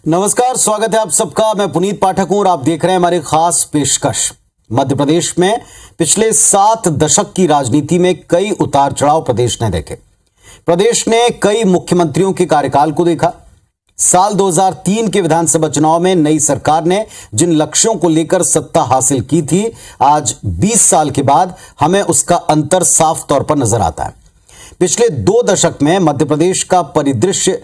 नमस्कार, स्वागत है आप सबका। मैं पुनीत पाठक हूं और आप देख रहे हैं हमारी खास पेशकश। मध्य प्रदेश में पिछले 7 दशक की राजनीति में कई उतार चढ़ाव प्रदेश ने देखे। प्रदेश ने कई मुख्यमंत्रियों के कार्यकाल को देखा। साल 2003 के विधानसभा चुनाव में नई सरकार ने जिन लक्ष्यों को लेकर सत्ता हासिल की थी, आज 20 साल के बाद हमें उसका अंतर साफ तौर पर नजर आता है। पिछले 2 दशक में मध्य प्रदेश का परिदृश्य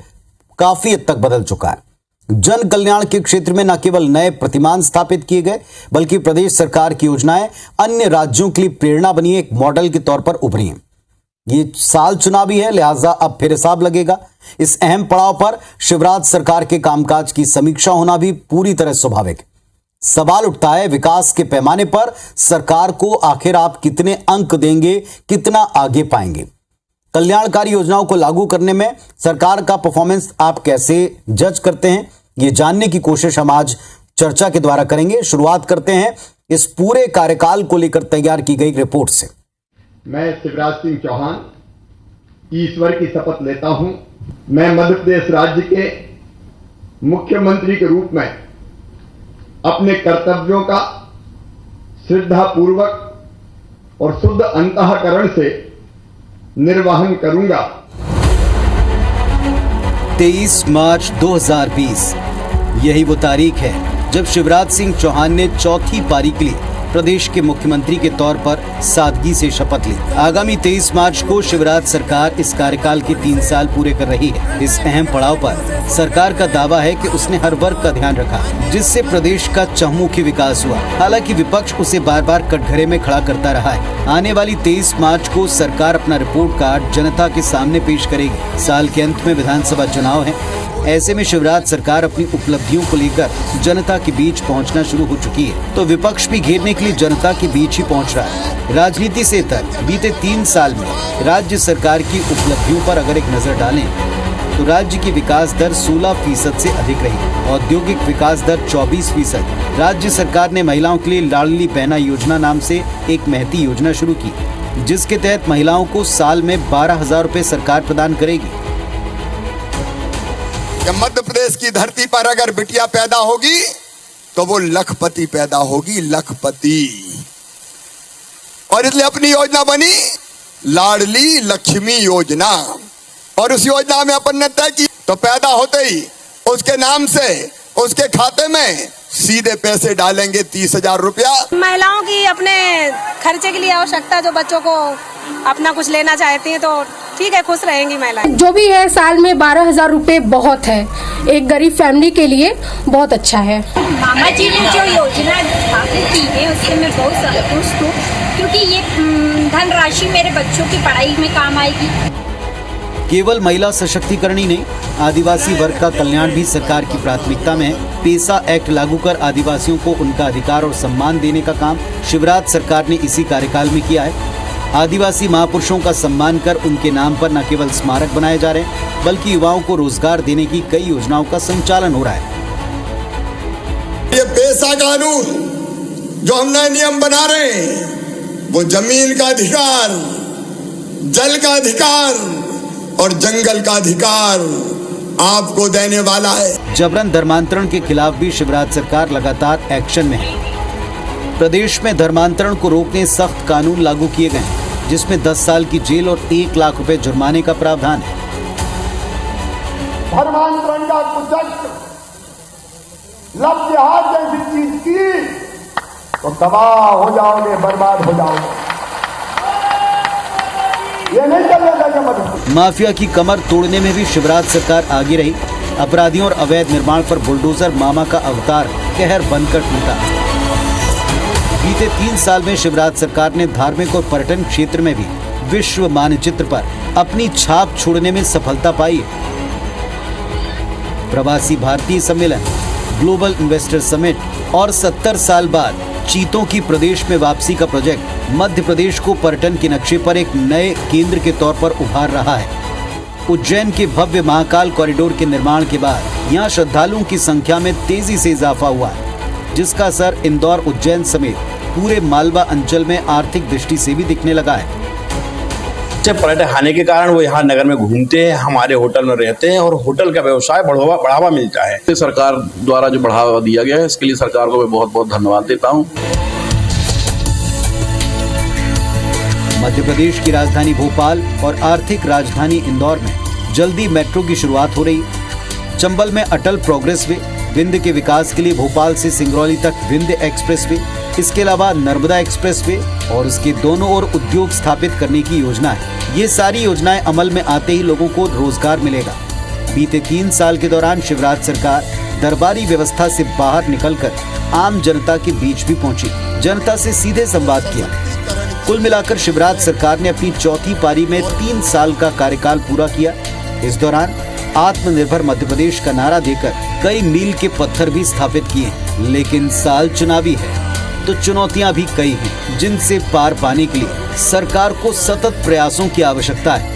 काफी हद तक बदल चुका है। जन कल्याण के क्षेत्र में न केवल नए प्रतिमान स्थापित किए गए, बल्कि प्रदेश सरकार की योजनाएं अन्य राज्यों के लिए प्रेरणा बनी, एक मॉडल के तौर पर उभरी हैं। ये साल चुनावी है, लिहाजा अब फिर हिसाब लगेगा। इस अहम पड़ाव पर शिवराज सरकार के कामकाज की समीक्षा होना भी पूरी तरह स्वाभाविक है। सवाल उठता है, विकास के पैमाने पर सरकार को आखिर आप कितने अंक देंगे, कितना आगे पाएंगे? कल्याणकारी योजनाओं को लागू करने में सरकार का परफॉर्मेंस आप कैसे जज करते हैं, ये जानने की कोशिश हम आज चर्चा के द्वारा करेंगे। शुरुआत करते हैं इस पूरे कार्यकाल को लेकर तैयार की गई रिपोर्ट से। मैं शिवराज सिंह चौहान ईश्वर की शपथ लेता हूं, मैं मध्य प्रदेश राज्य के मुख्यमंत्री के रूप में अपने कर्तव्यों का श्रद्धापूर्वक और शुद्ध अंतःकरण से निर्वहन करूंगा। 23 मार्च 2020 यही वो तारीख है जब शिवराज सिंह चौहान ने चौथी पारी के लिए प्रदेश के मुख्यमंत्री के तौर पर सादगी से शपथ ली। आगामी 23 मार्च को शिवराज सरकार इस कार्यकाल के 3 साल पूरे कर रही है। इस अहम पड़ाव पर सरकार का दावा है कि उसने हर वर्ग का ध्यान रखा, जिससे प्रदेश का चहुमुखी विकास हुआ। हालांकि विपक्ष उसे बार बार कटघरे में खड़ा करता रहा है। आने वाली 23 मार्च को सरकार अपना रिपोर्ट कार्ड जनता के सामने पेश करेगी। साल के अंत में विधानसभा चुनाव है। ऐसे में शिवराज सरकार अपनी उपलब्धियों को लेकर जनता के बीच पहुंचना शुरू हो चुकी है, तो विपक्ष भी घेरने के लिए जनता के बीच ही पहुंच रहा है। राजनीति से इतर बीते 3 साल में राज्य सरकार की उपलब्धियों पर अगर एक नजर डालें तो राज्य की विकास दर 16% से अधिक रही। औद्योगिक विकास दर 24%। राज्य सरकार ने महिलाओं के लिए लाडली बहना योजना नाम से एक महती योजना शुरू की, जिसके तहत महिलाओं को साल में 12,000 रुपए सरकार प्रदान करेगी। मध्य प्रदेश की धरती पर अगर बिटिया पैदा होगी तो वो लखपति पैदा होगी, लखपति। और इसलिए अपनी योजना बनी लाडली लक्ष्मी योजना, और उस योजना में अपन ने तय की तो पैदा होते ही उसके नाम से उसके खाते में सीधे पैसे डालेंगे 30,000 रुपया। महिलाओं की अपने खर्चे के लिए आवश्यकता, जो बच्चों को अपना कुछ लेना चाहती हैं तो ठीक है, खुश रहेंगी महिलाएं। जो भी है, साल में 12,000 रुपए बहुत है, एक गरीब फैमिली के लिए बहुत अच्छा है। मामा जी ने जो योजना स्थापित की है उससे मैं बहुत संतुष्ट हूँ, क्योंकि ये धनराशि मेरे बच्चों की पढ़ाई में काम आएगी। केवल महिला सशक्तिकरण ही नहीं, आदिवासी वर्ग का कल्याण भी सरकार की प्राथमिकता में है। पेसा एक्ट लागू कर आदिवासियों को उनका अधिकार और सम्मान देने का काम शिवराज सरकार ने इसी कार्यकाल में किया है। आदिवासी महापुरुषों का सम्मान कर उनके नाम पर न केवल स्मारक बनाए जा रहे हैं, बल्कि युवाओं को रोजगार देने की कई योजनाओं का संचालन हो रहा है। ये पेशा कानून जो हम नए नियम बना रहे हैं, वो जमीन का अधिकार, जल का अधिकार और जंगल का अधिकार आपको देने वाला है। जबरन धर्मांतरण के खिलाफ भी शिवराज सरकार लगातार एक्शन में है। प्रदेश में धर्मांतरण को रोकने सख्त कानून लागू किए गए हैं, जिसमें 10 साल की जेल और 1 लाख रुपए जुर्माने का प्रावधान है। धर्मांतरण का कुचक्र लव जिहाद जैसी चीज की तो तबाह हो जाओगे, बर्बाद हो जाओगे। ये नहीं चलेगा ये मत। माफिया की कमर तोड़ने में भी शिवराज सरकार आगे रही। अपराधियों और अवैध निर्माण पर बुलडोजर मामा का अवतार कहर बनकर टूटा। बीते 3 साल में शिवराज सरकार ने धार्मिक और पर्यटन क्षेत्र में भी विश्व मानचित्र पर अपनी छाप छोड़ने में सफलता पाई है। प्रवासी भारतीय सम्मेलन, ग्लोबल इन्वेस्टर समिट और 70 साल बाद चीतों की प्रदेश में वापसी का प्रोजेक्ट मध्य प्रदेश को पर्यटन के नक्शे पर एक नए केंद्र के तौर पर उभार रहा है। उज्जैन के भव्य महाकाल कॉरिडोर के निर्माण के बाद यहाँ श्रद्धालुओं की संख्या में तेजी से इजाफा हुआ है, जिसका असर इंदौर, उज्जैन समेत पूरे मालवा अंचल में आर्थिक दृष्टि से भी दिखने लगा है। से पर्यटक आने के कारण वो यहाँ नगर में घूमते हैं, हमारे होटल में रहते हैं और होटल का व्यवसाय बढ़ावा मिलता है। सरकार द्वारा जो बढ़ावा दिया गया है इसके लिए सरकार को मैं बहुत बहुत धन्यवाद देता हूँ। मध्य प्रदेश की राजधानी भोपाल और आर्थिक राजधानी इंदौर में जल्दी मेट्रो की शुरुआत हो रही। चंबल में अटल प्रोग्रेस वे, विंध्य के विकास के लिए भोपाल से सिंगरौली तक विंध्य एक्सप्रेस वे, इसके अलावा नर्मदा एक्सप्रेस वे और उसके दोनों ओर उद्योग स्थापित करने की योजना है। ये सारी योजनाएं अमल में आते ही लोगों को रोजगार मिलेगा। बीते 3 साल के दौरान शिवराज सरकार दरबारी व्यवस्था से बाहर निकलकर आम जनता के बीच भी पहुंची, जनता से सीधे संवाद किया। कुल मिलाकर शिवराज सरकार ने अपनी चौथी पारी में 3 साल का कार्यकाल पूरा किया। इस दौरान आत्मनिर्भर मध्य प्रदेश का नारा देकर कई मील के पत्थर भी स्थापित किए, लेकिन साल चुनावी है तो चुनौतियां भी कई हैं, जिनसे पार पाने के लिए सरकार को सतत प्रयासों की आवश्यकता है।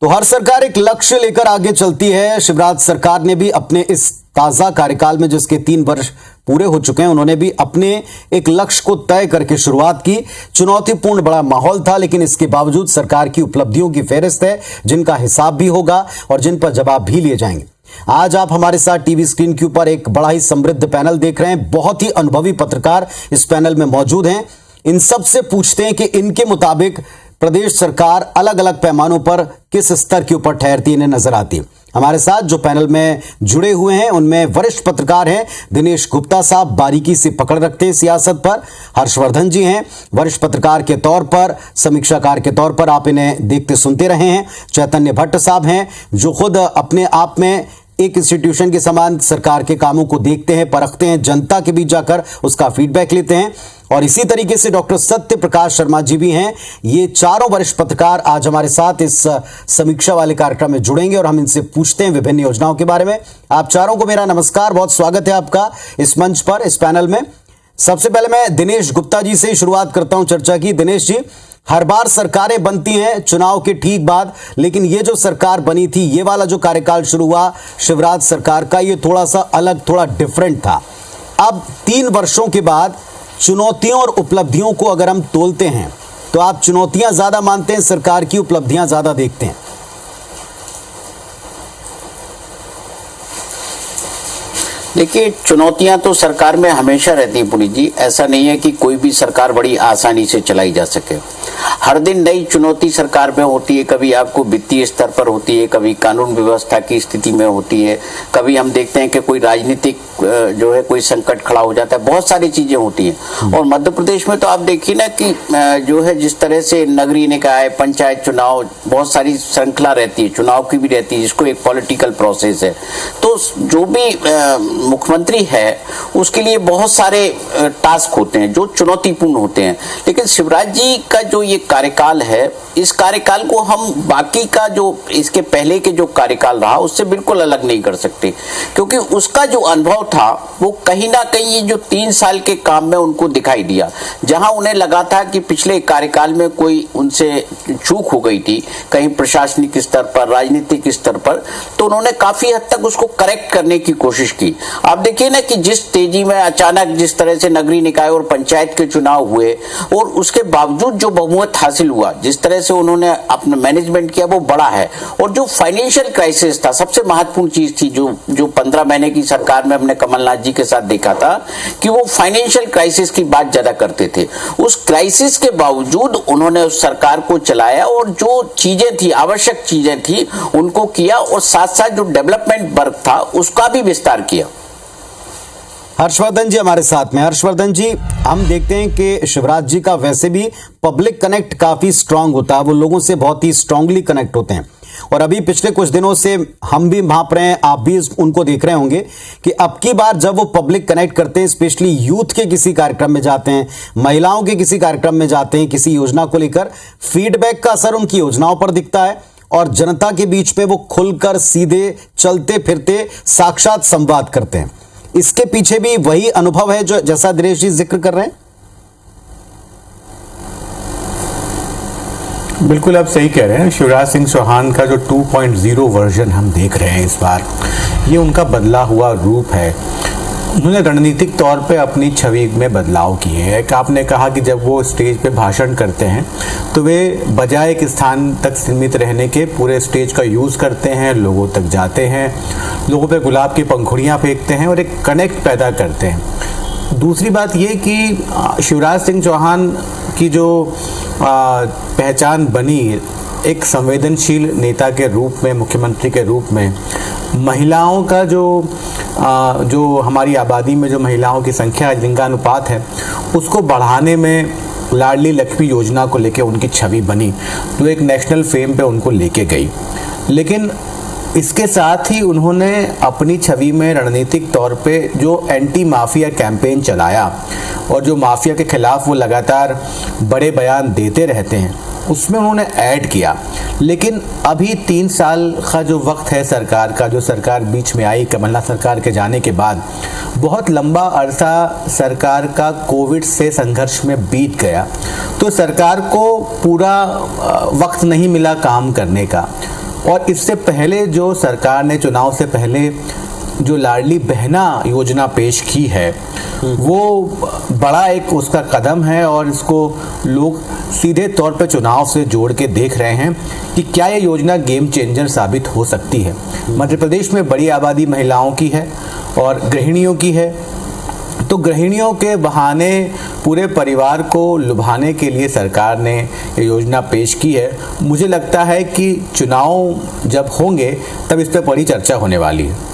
तो हर सरकार एक लक्ष्य लेकर आगे चलती है। शिवराज सरकार ने भी अपने इस ताजा कार्यकाल में, जिसके 3 वर्ष पूरे हो चुके हैं, उन्होंने भी अपने एक लक्ष्य को तय करके शुरुआत की। चुनौतीपूर्ण बड़ा माहौल था, लेकिन इसके बावजूद सरकार की उपलब्धियों की फेहरिस्त है, जिनका हिसाब भी होगा और जिन पर जवाब भी लिए जाएंगे। आज आप हमारे साथ टीवी स्क्रीन के ऊपर एक बड़ा ही समृद्ध पैनल देख रहे हैं। बहुत ही अनुभवी पत्रकार इस पैनल में मौजूद हैं। इन सब से पूछते हैं कि इनके मुताबिक प्रदेश सरकार अलग अलग पैमानों पर किस स्तर के ऊपर ठहरती इन्हें नजर आती है। हमारे साथ जो पैनल में जुड़े हुए हैं उनमें वरिष्ठ पत्रकार हैं दिनेश गुप्ता साहब, बारीकी से पकड़ रखते हैं सियासत पर। हर्षवर्धन जी हैं, वरिष्ठ पत्रकार के तौर पर, समीक्षाकार के तौर पर आप इन्हें देखते सुनते रहे हैं। चैतन्य भट्ट साहब हैं, जो खुद अपने आप में एक इंस्टीट्यूशन के समान सरकार के कामों को देखते हैं, परखते हैं, जनता के बीच जाकर उसका फीडबैक लेते हैं। और इसी तरीके से डॉक्टर सत्य प्रकाश शर्मा जी भी हैं। ये चारों वरिष्ठ पत्रकार आज हमारे साथ इस समीक्षा वाले कार्यक्रम में जुड़ेंगे और हम इनसे पूछते हैं विभिन्न योजनाओं के बारे में। आप चारों को मेरा नमस्कार, बहुत स्वागत है आपका इस मंच पर, इस पैनल में। सबसे पहले मैं दिनेश गुप्ता जी से ही शुरुआत करता हूं चर्चा की। दिनेश जी, हर बार सरकारें बनती हैं चुनाव के ठीक बाद, लेकिन ये जो सरकार बनी थी, ये वाला जो कार्यकाल शुरू हुआ शिवराज सरकार का, ये थोड़ा सा अलग, थोड़ा डिफरेंट था। अब 3 वर्षों के बाद चुनौतियों और उपलब्धियों को अगर हम तोलते हैं तो आप चुनौतियां ज्यादा मानते हैं, सरकार की उपलब्धियां ज्यादा देखते हैं? देखिए, चुनौतियां तो सरकार में हमेशा रहती हैं पुनीत जी। ऐसा नहीं है कि कोई भी सरकार बड़ी आसानी से चलाई जा सके। हर दिन नई चुनौती सरकार में होती है। कभी आपको वित्तीय स्तर पर होती है, कभी कानून व्यवस्था की स्थिति में होती है, कभी हम देखते हैं कि कोई राजनीतिक जो है कोई संकट खड़ा हो जाता है। बहुत सारी चीजें होती हैं। और मध्य प्रदेश में तो आप देखिए ना कि जो है जिस तरह से नगरीय निकाय, पंचायत चुनाव, बहुत सारी श्रृंखला रहती है, चुनाव की भी रहती है, जिसको एक पॉलिटिकल प्रोसेस है। तो जो भी मुख्यमंत्री है उसके लिए बहुत सारे टास्क होते हैं जो चुनौतीपूर्ण होते हैं। लेकिन शिवराज जी का जो ये कार्यकाल है, इस कार्यकाल को हम बाकी का जो इसके पहले के जो कार्यकाल रहा उससे बिल्कुल अलग नहीं कर सकते, क्योंकि उसका जो अनुभव था वो कहीं ना कहीं ये जो 3 साल के काम में उनको दिखाई दिया। जहां उन्हें लगा था कि पिछले कार्यकाल में कोई उनसे चूक हो गई थी कहीं प्रशासनिक स्तर पर, राजनीतिक स्तर पर, तो उन्होंने काफी हद तक उसको करेक्ट करने की कोशिश की। आप देखिए ना कि जिस तेजी में अचानक जिस तरह से नगरीय निकाय और पंचायत के चुनाव हुए और उसके बावजूद जो बहुमत हासिल हुआ, जिस तरह से उन्होंने अपना मैनेजमेंट किया, वो बड़ा है। और जो फाइनेंशियल क्राइसिस था, सबसे महत्वपूर्ण चीज थी जो 15 महीने की सरकार में हमने कमलनाथ जी के साथ देखा था कि वो फाइनेंशियल क्राइसिस की बात ज्यादा करते थे। उस क्राइसिस के बावजूद उन्होंने उस सरकार को चलाया और जो चीजें थी, आवश्यक चीजें थी, उनको किया और साथ साथ जो डेवलपमेंट वर्क था उसका भी विस्तार किया। हर्षवर्धन जी हमारे साथ में। हर्षवर्धन जी, हम देखते हैं कि शिवराज जी का वैसे भी पब्लिक कनेक्ट काफी स्ट्रांग होता है, वो लोगों से बहुत ही स्ट्रांगली कनेक्ट होते हैं। और अभी पिछले कुछ दिनों से हम भी भांप रहे हैं, आप भी उनको देख रहे होंगे कि अब की बार जब वो पब्लिक कनेक्ट करते हैं, स्पेशली यूथ के किसी कार्यक्रम में जाते हैं, महिलाओं के किसी कार्यक्रम में जाते हैं, किसी योजना को लेकर, फीडबैक का असर उनकी योजनाओं पर दिखता है और जनता के बीच में वो खुलकर सीधे चलते फिरते साक्षात संवाद करते हैं। इसके पीछे भी वही अनुभव है जो जैसा दिनेश जी जिक्र कर रहे हैं? बिल्कुल आप सही कह रहे हैं। शिवराज सिंह चौहान का जो 2.0 वर्जन हम देख रहे हैं इस बार, ये उनका बदला हुआ रूप है। उन्होंने रणनीतिक तौर पे अपनी छवि में बदलाव किए हैं। एक आपने कहा कि जब वो स्टेज पे भाषण करते हैं तो वे बजाय एक स्थान तक सीमित रहने के पूरे स्टेज का यूज़ करते हैं, लोगों तक जाते हैं, लोगों पे गुलाब की पंखुड़ियाँ फेंकते हैं और एक कनेक्ट पैदा करते हैं। दूसरी बात ये कि शिवराज सिंह चौहान की जो पहचान बनी एक संवेदनशील नेता के रूप में, मुख्यमंत्री के रूप में, महिलाओं का जो हमारी आबादी में जो महिलाओं की संख्या लिंगानुपात है उसको बढ़ाने में लाडली लक्ष्मी योजना को लेके उनकी छवि बनी, तो एक नेशनल फेम पे उनको लेके गई। लेकिन इसके साथ ही उन्होंने अपनी छवि में रणनीतिक तौर पे जो एंटी माफिया कैंपेन चलाया और जो माफिया के खिलाफ वो लगातार बड़े बयान देते रहते हैं उसमें उन्होंने ऐड किया। लेकिन अभी 3 साल का जो वक्त है सरकार का, जो सरकार बीच में आई कमलनाथ सरकार के जाने के बाद, बहुत लंबा अरसा सरकार का कोविड से संघर्ष में बीत गया, तो सरकार को पूरा वक्त नहीं मिला काम करने का। और इससे पहले जो सरकार ने चुनाव से पहले जो लाडली बहना योजना पेश की है वो बड़ा एक उसका कदम है और इसको लोग सीधे तौर पर चुनाव से जोड़ के देख रहे हैं कि क्या ये योजना गेम चेंजर साबित हो सकती है। मध्य प्रदेश में बड़ी आबादी महिलाओं की है और गृहिणियों की है, तो गृहिणियों के बहाने पूरे परिवार को लुभाने के लिए सरकार ने ये योजना पेश की है। मुझे लगता है कि चुनाव जब होंगे तब इस पर बड़ी चर्चा होने वाली है।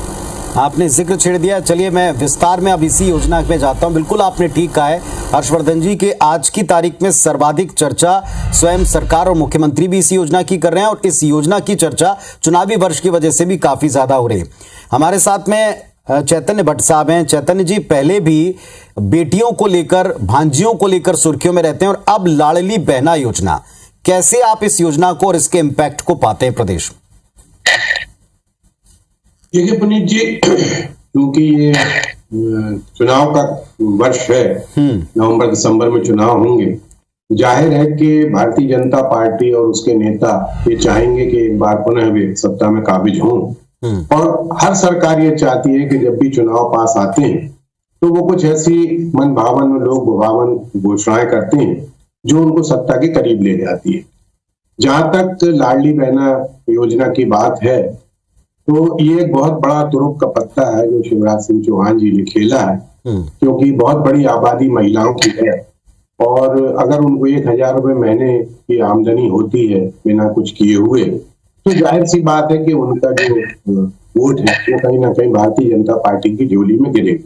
आपने जिक्र छेड़ दिया, चलिए मैं विस्तार में अब इसी योजना में जाता हूं। बिल्कुल आपने ठीक कहा है हर्षवर्धन जी कि आज की तारीख में सर्वाधिक चर्चा स्वयं सरकार और मुख्यमंत्री भी इस योजना की कर रहे हैं और इस योजना की चर्चा चुनावी वर्ष की वजह से भी काफी ज्यादा हो रही है। हमारे साथ में चैतन्य भट्ट साहब हैं। चैतन्य जी, पहले भी बेटियों को लेकर, भांजियों को लेकर सुर्खियों में रहते हैं और अब लाडली बहना योजना, कैसे आप इस योजना को और इसके इम्पैक्ट को पाते हैं प्रदेश में? देखिए पुनीत जी, क्योंकि ये चुनाव का वर्ष है, नवंबर दिसंबर में चुनाव होंगे, जाहिर है कि भारतीय जनता पार्टी और उसके नेता ये चाहेंगे कि एक बार पुनः वे सत्ता में काबिज हों। और हर सरकार ये चाहती है कि जब भी चुनाव पास आते हैं तो वो कुछ ऐसी मन भावन लोग भावन घोषणाएं करते हैं जो उनको सत्ता के करीब ले जाती है। जहां तक लाडली बहना योजना की बात है तो ये एक बहुत बड़ा तुरुप का पत्ता है जो शिवराज सिंह चौहान जी ने खेला है, क्योंकि बहुत बड़ी आबादी महिलाओं की है और अगर उनको 1000 रुपए महीने की आमदनी होती है बिना कुछ किए हुए, तो जाहिर सी बात है कि उनका जो वोट है वो कहीं ना कहीं भारतीय जनता पार्टी की झोली में गिरेगा।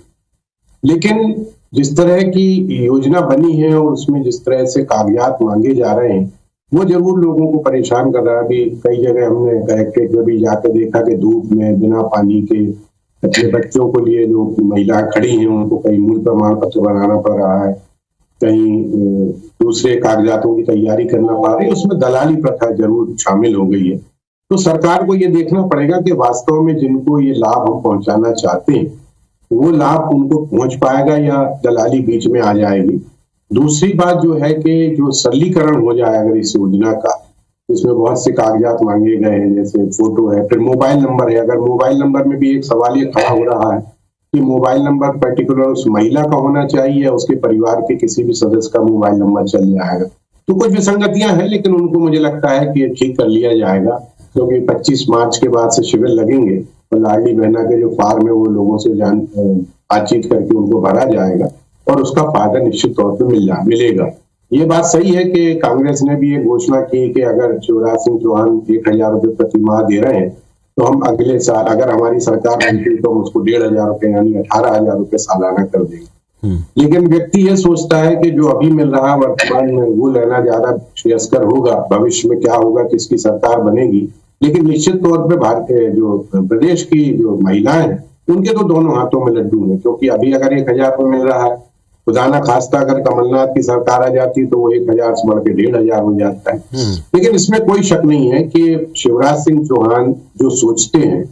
लेकिन जिस तरह की योजना बनी है और उसमें जिस तरह से कागजात मांगे जा रहे हैं वो जरूर लोगों को परेशान कर रहा है। अभी कई जगह हमने कलेक्ट्रेट में भी जाकर देखा कि धूप में बिना पानी के अपने बच्चों को लिए जो महिलाएं खड़ी हैं उनको कहीं मूल प्रमाण पत्र बनाना पड़ रहा है, कहीं दूसरे कागजातों की तैयारी करना पड़ रही है। उसमें दलाली प्रथा जरूर शामिल हो गई है। तो सरकार को ये देखना पड़ेगा कि वास्तव में जिनको ये लाभ हम पहुंचाना चाहते हैं वो लाभ उनको पहुंच पाएगा या दलाली बीच में आ जाएगी। दूसरी बात जो है कि जो सरलीकरण हो जाए अगर इस योजना का, इसमें बहुत से कागजात मांगे गए हैं, जैसे फोटो है, फिर मोबाइल नंबर है। अगर मोबाइल नंबर में भी एक सवाल ये खड़ा हो रहा है कि मोबाइल नंबर पर्टिकुलर उस महिला का होना चाहिए या उसके परिवार के किसी भी सदस्य का मोबाइल नंबर चल जाएगा। तो कुछ विसंगतियां हैं, लेकिन उनको मुझे लगता है कि ठीक कर लिया जाएगा, क्योंकि 25 मार्च के बाद से शिविर लगेंगे और लाडली बहना के जो फॉर्म है वो लोगों से बातचीत करके उनको भरा जाएगा और उसका फायदा निश्चित तौर पे मिलेगा। ये बात सही है कि कांग्रेस ने भी ये घोषणा की कि अगर शिवराज सिंह चौहान 1000 रुपए प्रति माह दे रहे हैं तो हम अगले साल अगर हमारी सरकार बनती तो हम उसको 1500 रुपए यानी 18,000 रुपए सालाना कर देंगे। लेकिन व्यक्ति ये सोचता है कि जो अभी मिल रहा वर्तमान में वो लेना ज्यादा श्रेयस्कर होगा, भविष्य में क्या होगा, किसकी सरकार बनेगी। लेकिन निश्चित तौर पे भारतीय जो प्रदेश की जो महिलाएं हैं उनके तो दोनों हाथों में लड्डू हैं, क्योंकि अभी अगर 1000 रुपए मिल रहा है, खुदा ना खास्ता अगर कमलनाथ की सरकार आ जाती तो वो 1000 से बढ़ के 1500 हो जाता है। लेकिन इसमें कोई शक नहीं है कि शिवराज सिंह चौहान जो सोचते हैं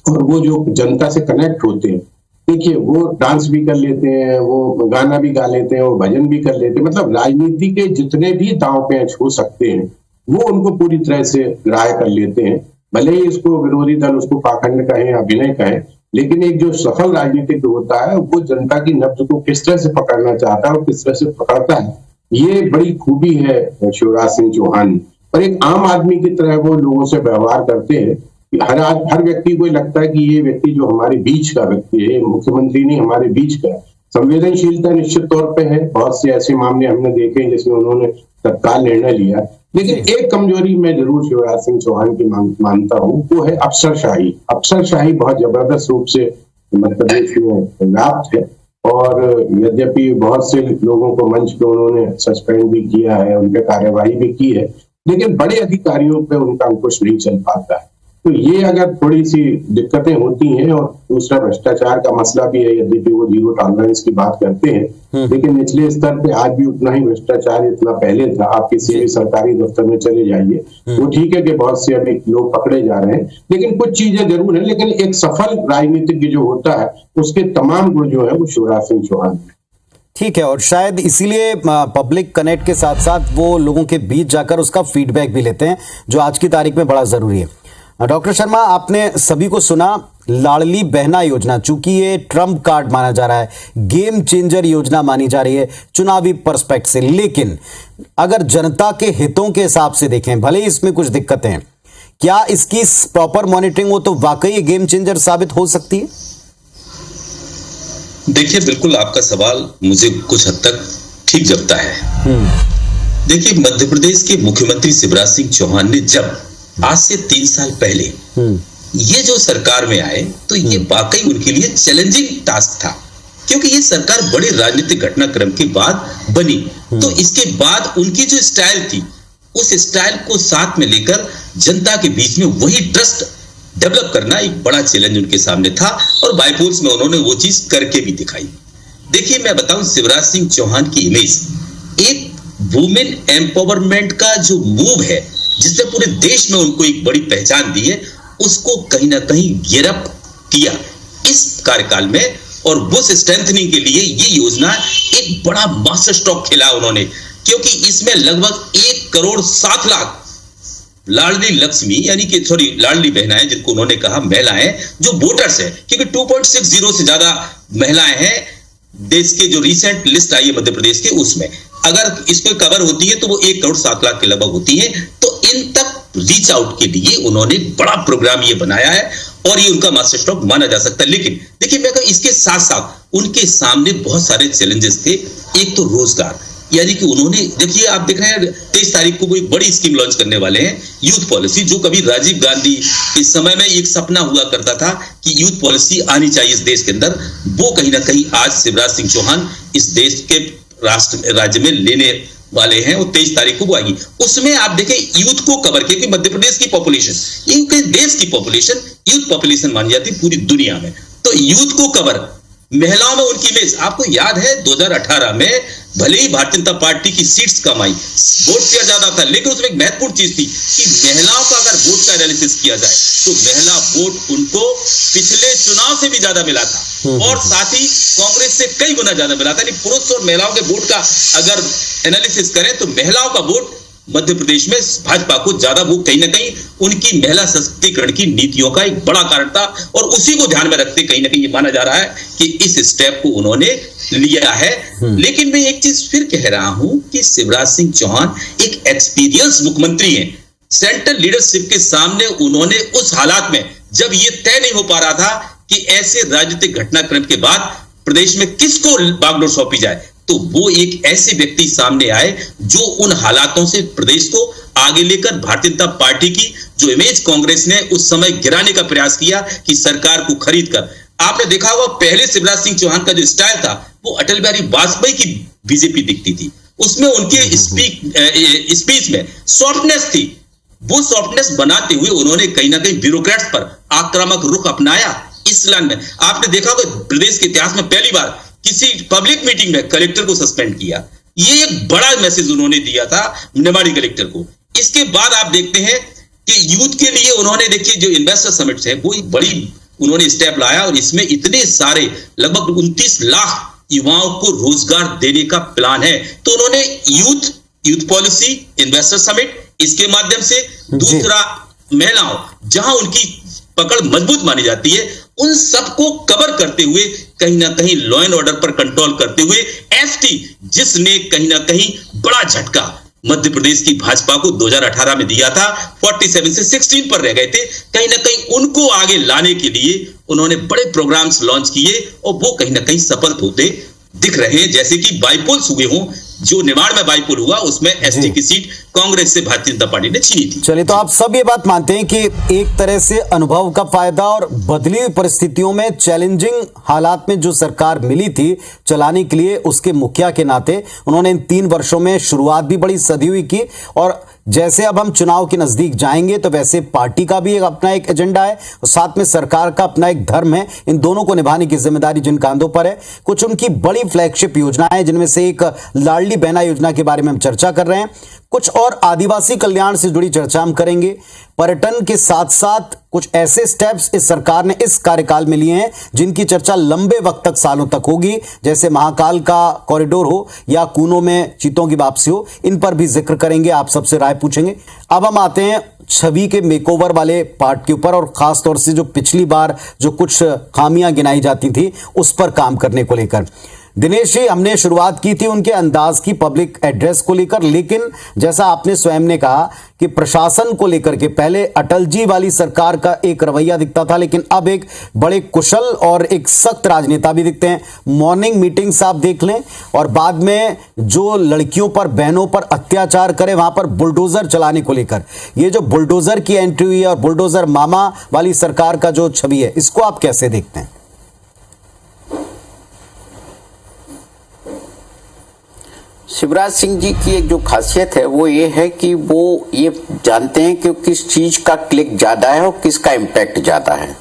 और वो जो जनता से कनेक्ट होते हैं, देखिए वो डांस भी कर लेते हैं, वो गाना भी गा लेते हैं, वो भजन भी कर लेते हैं, मतलब राजनीति के जितने भी दांव पेच हो सकते हैं वो उनको पूरी तरह से ग्राह्य कर लेते हैं। भले ही इसको विरोधी दल उसको पाखंड कहें, अभिनय कहें, लेकिन एक जो सफल राजनीतिक होता है वो जनता की नब्ज को किस तरह से पकड़ना चाहता है और किस तरह से पकड़ता है, ये बड़ी खूबी है शिवराज सिंह चौहान। और एक आम आदमी की तरह वो लोगों से व्यवहार करते हैं। हर व्यक्ति को लगता है कि ये व्यक्ति जो हमारे बीच का व्यक्ति है, मुख्यमंत्री नहीं हमारे बीच का। संवेदनशीलता निश्चित तौर पे है, बहुत से ऐसे मामले हमने देखे हैं जिसमें उन्होंने तत्काल निर्णय लिया। लेकिन एक कमजोरी मैं जरूर शिवराज सिंह चौहान की मानता हूँ, वो है अफसरशाही। अफसरशाही बहुत जबरदस्त रूप से मध्य प्रदेश में व्याप्त है और यद्यपि बहुत से लोगों को मंच पे उन्होंने सस्पेंड भी किया है, उन पे कार्यवाही भी की है, लेकिन बड़े अधिकारियों पे उनका अंकुश नहीं चल पाता है। तो ये अगर थोड़ी सी दिक्कतें होती हैं। और दूसरा भ्रष्टाचार का मसला भी है, यद्यपि वो जीरो टॉलरेंस की बात करते हैं, लेकिन निचले स्तर पे आज भी उतना ही भ्रष्टाचार इतना पहले था। आप किसी भी सरकारी दफ्तर में चले जाइए, वो ठीक है कि बहुत से अभी लोग पकड़े जा रहे हैं, लेकिन कुछ चीजें जरूर है। लेकिन एक सफल राजनीतिज्ञ जो होता है उसके तमाम गुण जो है वो शिवराज सिंह चौहान है। ठीक है, और शायद इसीलिए पब्लिक कनेक्ट के साथ साथ वो लोगों के बीच जाकर उसका फीडबैक भी लेते हैं, जो आज की तारीख में बड़ा जरूरी है। डॉक्टर शर्मा, आपने सभी को सुना, लाडली बहना योजना, चूंकि ये ट्रम्प कार्ड माना जा रहा है, गेम चेंजर योजना मानी जा रही है चुनावी पर्सपेक्ट से, लेकिन अगर जनता के हितों के हिसाब से देखें, भले ही इसमें कुछ दिक्कतें हैं, क्या इसकी प्रॉपर मॉनिटरिंग हो तो वाकई गेम चेंजर साबित हो सकती है? देखिए, बिल्कुल आपका सवाल मुझे कुछ हद तक ठीक जगता है। देखिए, मध्य प्रदेश के मुख्यमंत्री शिवराज सिंह चौहान ने जब आज से 3 साल पहले ये जो सरकार में आए तो ये वाकई उनके लिए चैलेंजिंग टास्क था, क्योंकि ये सरकार बड़े राजनीतिक घटनाक्रम के बाद बनी। तो इसके बाद उनकी जो स्टाइल थी, उस स्टाइल को साथ में लेकर जनता के बीच में वही ट्रस्ट डेवलप करना एक बड़ा चैलेंज उनके सामने था, और बायफोर्स में उन्होंने वो चीज करके भी दिखाई। देखिए, मैं बताऊं, शिवराज सिंह चौहान की इमेज एक वुमेन एम्पावरमेंट का जो मूव है, जिसने पूरे देश में उनको एक बड़ी पहचान दी है, उसको कहीं ना कहीं गिरफ्त किया इस कार्यकाल में। और वो स्ट्रेंथनिंग के लिए ये योजना एक बड़ा मास्टर स्ट्रोक खेला उन्होंने, क्योंकि इसमें लगभग 1,07,00,000 लाडली लक्ष्मी यानी कि लाडली बहनाएं, जिनको उन्होंने कहा महिलाएं जो वोटर्स है, क्योंकि 2.60 से ज्यादा महिलाएं हैं देश के, जो रिसेंट लिस्ट आई है मध्य प्रदेश की, उसमें अगर इस पे कवर होती है तो वो 1,07,00,000 के लगभग होती है। तो इन तक रीच आउट के लिए उन्होंने बड़ा प्रोग्राम ये बनाया है और ये उनका मास्टर स्ट्रोक माना जा सकता है। लेकिन देखिए, मैं कहूं इसके साथ साथ उनके सामने बहुत सारे चैलेंजेस थे। एक तो रोजगार, यानी कि उन्होंने, देखिए आप देख रहे हैं 23 तारीख को कोई बड़ी स्कीम लॉन्च करने वाले हैं, यूथ पॉलिसी, जो कभी राजीव गांधी के समय में एक सपना हुआ करता था कि यूथ पॉलिसी आनी चाहिए इस देश के अंदर, वो कहीं ना कहीं आज शिवराज सिंह चौहान इस देश के राज्य में लेने वाले हैं। वो 23 तारीख को वो आएगी। उसमें आप देखें यूथ को कवर किया, क्योंकि मध्य प्रदेश की पॉपुलेशन, इनके देश की पॉपुलेशन यूथ पॉपुलेशन मानी जाती है पूरी दुनिया में, तो यूथ को कवर, महिलाओं में उनकी इमेज, आपको याद है 2018 में भले ही भारतीय जनता पार्टी की सीट्स कम आई, वोट शेयर ज्यादा था, लेकिन उसमें एक महत्वपूर्ण चीज थी कि महिलाओं का अगर वोट का एनालिसिस किया जाए तो महिला वोट उनको पिछले चुनाव से भी ज्यादा मिला था, और साथ ही कांग्रेस से कई गुना ज्यादा मिला था। पुरुष और महिलाओं के वोट का अगर एनालिसिस करें तो महिलाओं का वोट मध्य प्रदेश में भाजपा को ज्यादा, वो कहीं ना कहीं उनकी महिला सशक्तिकरण की नीतियों का एक बड़ा कारण था, और उसी को ध्यान में रखते कहीं ना कहीं ये माना जा रहा है कि इस स्टेप को उन्होंने लिया है। लेकिन मैं एक चीज फिर कह रहा हूं कि शिवराज सिंह चौहान एक एक्सपीरियंस मुख्यमंत्री हैं। सेंट्रल लीडरशिप के सामने उन्होंने उस हालात में जब ये तय नहीं हो पा रहा था कि ऐसे राजनीतिक घटनाक्रम के बाद प्रदेश में किसको बागडोर सौंपी जाए, तो वो एक ऐसे व्यक्ति सामने आए जो उन हालातों से प्रदेश को आगे लेकर भारतीय जनता पार्टी की जो इमेज कांग्रेस ने उस समय गिराने का प्रयास किया कि सरकार को खरीद कर, आपने देखा होगा पहले शिवराज सिंह चौहान का जो स्टाइल था वो अटल बिहारी वाजपेयी की बीजेपी दिखती थी, उसमें उनके स्पीच में सॉफ्टनेस थी। वो सॉफ्टनेस बनाते हुए उन्होंने कहीं ना कहीं ब्यूरोक्रेट्स पर आक्रामक रुख अपनाया। इस लाइन में आपने देखा होगा प्रदेश के इतिहास में पहली बार किसी पब्लिक मीटिंग में कलेक्टर को सस्पेंड किया, ये एक बड़ा मैसेज उन्होंने दिया था निमाड़ी कलेक्टर को। इसके बाद आप देखते हैं कि यूथ के लिए उन्होंने, देखिए जो इन्वेस्टर समिट है वो एक बड़ी उन्होंने स्टेप लाया, और इसमें इतने सारे लगभग 29 लाख युवाओं को रोजगार देने का प्लान है। तो उन्होंने यूथ पॉलिसी, इन्वेस्टर समिट, इसके माध्यम से दूसरा महिलाओं, जहां उनकी पकड़ मजबूत मानी जाती है, उन सबको कवर करते हुए कहीं ना कहीं लॉ एंड ऑर्डर पर कंट्रोल करते हुए एसटी, जिसने कहीं ना कहीं बड़ा झटका मध्य प्रदेश की भाजपा को 2018 में दिया था, 47 से 16 पर रह गए थे, कहीं ना कहीं उनको आगे लाने के लिए उन्होंने बड़े प्रोग्राम्स लॉन्च किए और वो कहीं ना कहीं सफल होते दिख रहे हैं। जैसे कि बाईपोल्स हुए हों, जो निमाड़ में बाईपोल हुआ उसमें एसटी की सीट कांग्रेस से भारतीय जनता पार्टी ने छीनी थी। चलिए, तो आप सब ये बात मानते हैं कि एक तरह से अनुभव का फायदा और बदली हुई परिस्थितियों में चैलेंजिंग हालात में जो सरकार मिली थी चलाने के लिए, उसके मुखिया के नाते उन्होंने इन 3 वर्षों में शुरुआत भी बड़ी सदी हुई की, और जैसे अब हम चुनाव के नजदीक जाएंगे तो वैसे पार्टी का भी अपना एक एजेंडा है और साथ में सरकार का अपना एक धर्म है। इन दोनों को निभाने की जिम्मेदारी जिन कांधों पर है। कुछ उनकी बड़ी फ्लैगशिप योजनाएं, जिनमें से एक लाडली बहना योजना के बारे में हम चर्चा कर रहे हैं, कुछ और आदिवासी कल्याण से जुड़ी चर्चा हम करेंगे। पर्यटन के साथ साथ कुछ ऐसे स्टेप्स इस सरकार ने इस कार्यकाल में लिए हैं जिनकी चर्चा लंबे वक्त तक, सालों तक होगी, जैसे महाकाल का कॉरिडोर हो या कूनों में चीतों की वापसी हो। इन पर भी जिक्र करेंगे, आप सबसे राय पूछेंगे। अब हम आते हैं छवि के मेकओवर वाले पार्ट के ऊपर, और खास तौर से जो पिछली बार जो कुछ खामियां गिनाई जाती थी उस पर काम करने को लेकर। दिनेश जी, हमने शुरुआत की थी उनके अंदाज की पब्लिक एड्रेस को लेकर, लेकिन जैसा आपने स्वयं ने कहा कि प्रशासन को लेकर के पहले अटल जी वाली सरकार का एक रवैया दिखता था, लेकिन अब एक बड़े कुशल और एक सख्त राजनेता भी दिखते हैं। मॉर्निंग मीटिंग्स आप देख लें, और बाद में जो लड़कियों पर, बहनों पर अत्याचार करे, वहां पर बुलडोजर चलाने को लेकर, ये जो बुलडोजर की एंट्री हुई है और बुलडोजर मामा वाली सरकार का जो छवि है, इसको आप कैसे देखते हैं? शिवराज सिंह जी की एक जो खासियत है वो ये है कि वो ये जानते हैं कि किस चीज का क्लिक ज्यादा है और किसका इम्पैक्ट ज्यादा है।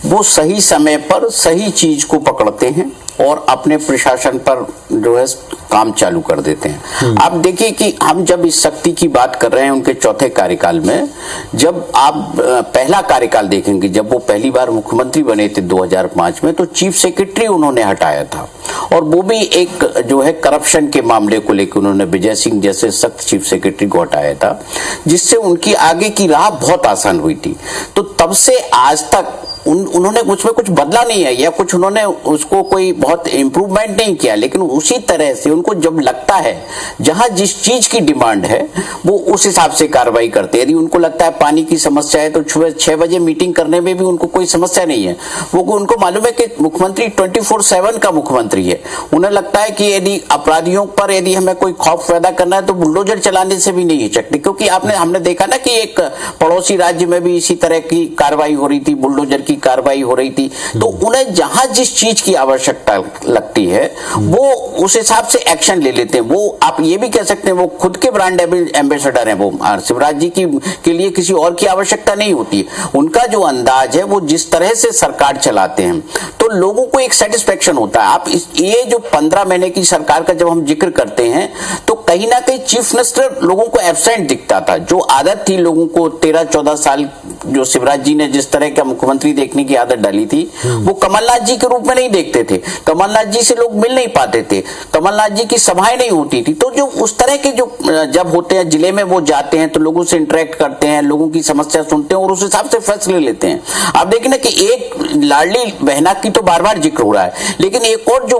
वो सही समय पर सही चीज को पकड़ते हैं और अपने प्रशासन पर जो है काम चालू कर देते हैं। आप देखिए कि हम जब इस शक्ति की बात कर रहे हैं उनके चौथे कार्यकाल में, जब आप पहला कार्यकाल देखेंगे, जब वो पहली बार मुख्यमंत्री बने थे 2005 में, तो चीफ सेक्रेटरी उन्होंने हटाया था, और वो भी एक जो है करप्शन के मामले को लेकर उन्होंने विजय सिंह जैसे सख्त चीफ सेक्रेटरी को हटाया था, जिससे उनकी आगे की राह बहुत आसान हुई थी। तो तब से आज तक उन्होंने कुछ में कुछ बदला नहीं है, या कुछ उन्होंने उसको कोई बहुत इंप्रूवमेंट नहीं किया, लेकिन उसी तरह से उनको जब लगता है जहां जिस चीज की डिमांड है वो उस हिसाब से कार्रवाई करते हैं। यदि उनको लगता है पानी की समस्या है तो 6 बजे मीटिंग करने में भी उनको कोई समस्या नहीं है। वो उनको मालूम है कि मुख्यमंत्री 24/7 का मुख्यमंत्री है। उन्हें लगता है कि यदि अपराधियों पर यदि हमें कोई खौफ पैदा करना है तो बुलडोजर चलाने से भी नहीं हिचकते, क्योंकि हमने देखा ना कि एक पड़ोसी राज्य में भी इसी तरह की कार्रवाई हो रही थी, बुलडोजर की कार्रवाई हो रही थी। तो उन्हें जहां जिस चीज की आवश्यकता लगती है वो उस हिसाब से एक्शन ले लेते हैं। वो आप ये भी कह सकते हैं वो खुद के ब्रांड एम्बेसडर हैं। वो शिवराज जी के लिए किसी और की आवश्यकता नहीं होती। उनका जो अंदाज है वो जिस तरह से सरकार चलाते हैं तो लोगों को एक सेटिस्फेक्शन होता है। आप ये जो 15 महीने की सरकार का जब हम जिक्र करते हैं तो कहीं ना कहीं चीफ मिनिस्टर लोगों को एब्सेंट दिखता था। जो आदत थी लोगों को 13-14 साल जो शिवराज जी ने जिस तरह का मुख्यमंत्री देखने की आदत डाली थी वो कमलनाथ जी के रूप में नहीं देखते थे। कमलनाथ जी से लोग मिल नहीं पाते थे, कमलनाथ जी की सभाएं नहीं होती थी। तो जो उस तरह के जो जब होते हैं जिले में वो जाते हैं तो लोगों से इंटरेक्ट करते हैं, लोगों की समस्या सुनते हैं और उस हिसाब से फैसले लेते हैं। आप देखें ना कि एक लाडली बहना की तो बार बार जिक्र हो रहा है, लेकिन एक और जो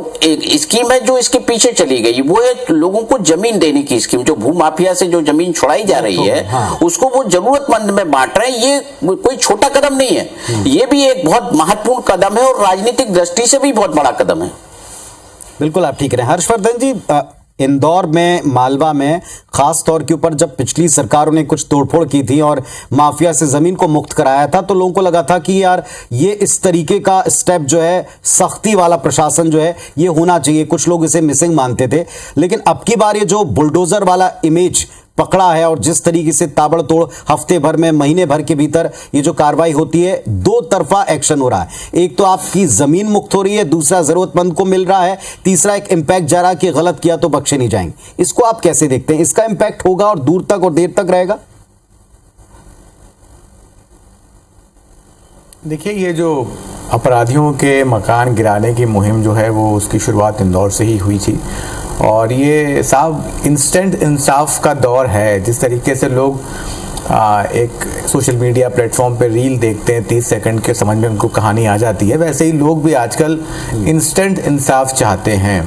स्कीम है जो इसके पीछे चली गई वो है लोगों को जमीन देने की स्कीम। जो भू माफिया से जो जमीन छुड़ाई जा रही है उसको वो जरूरतमंद में बांट रहे हैं। ये कोई छोटा कदम नहीं है, ये भी एक बहुत महत्वपूर्ण कदम है और राजनीतिक दृष्टि से भी बहुत बड़ा कदम है। बिल्कुल, आप ठीक रहे। हर्षवर्धन जी, इंदौर में, मालवा में खास तौर के ऊपर जब पिछली सरकारों ने कुछ तोड़फोड़ की थी और माफिया से जमीन को मुक्त कराया था तो लोगों को लगा था कि यार ये इस तरीके का स्टेप जो है, सख्ती वाला प्रशासन जो है ये होना चाहिए। कुछ लोग इसे मिसिंग मानते थे, लेकिन अब की बार ये जो बुलडोजर वाला इमेज पकड़ा है और जिस तरीके से ताबड़तोड़ हफ्ते भर में, महीने भर के भीतर ये जो कार्रवाई होती है, 2 तरफा एक्शन हो रहा है। एक तो आपकी जमीन मुक्त हो रही है, दूसरा जरूरतमंद को मिल रहा है, तीसरा एक इंपैक्ट जा रहा है कि गलत किया तो बख्शे नहीं जाएंगे। इसको आप कैसे देखते हैं? इसका इंपैक्ट होगा और दूर तक और देर तक रहेगा? देखिए, ये जो अपराधियों के मकान गिराने की मुहिम जो है वो उसकी शुरुआत इंदौर से ही हुई थी और ये साफ इंस्टेंट इंसाफ का दौर है। जिस तरीके से लोग एक सोशल मीडिया प्लेटफॉर्म पे रील देखते हैं 30 सेकंड के, समझ में उनको कहानी आ जाती है, वैसे ही लोग भी आजकल इंस्टेंट इंसाफ चाहते हैं।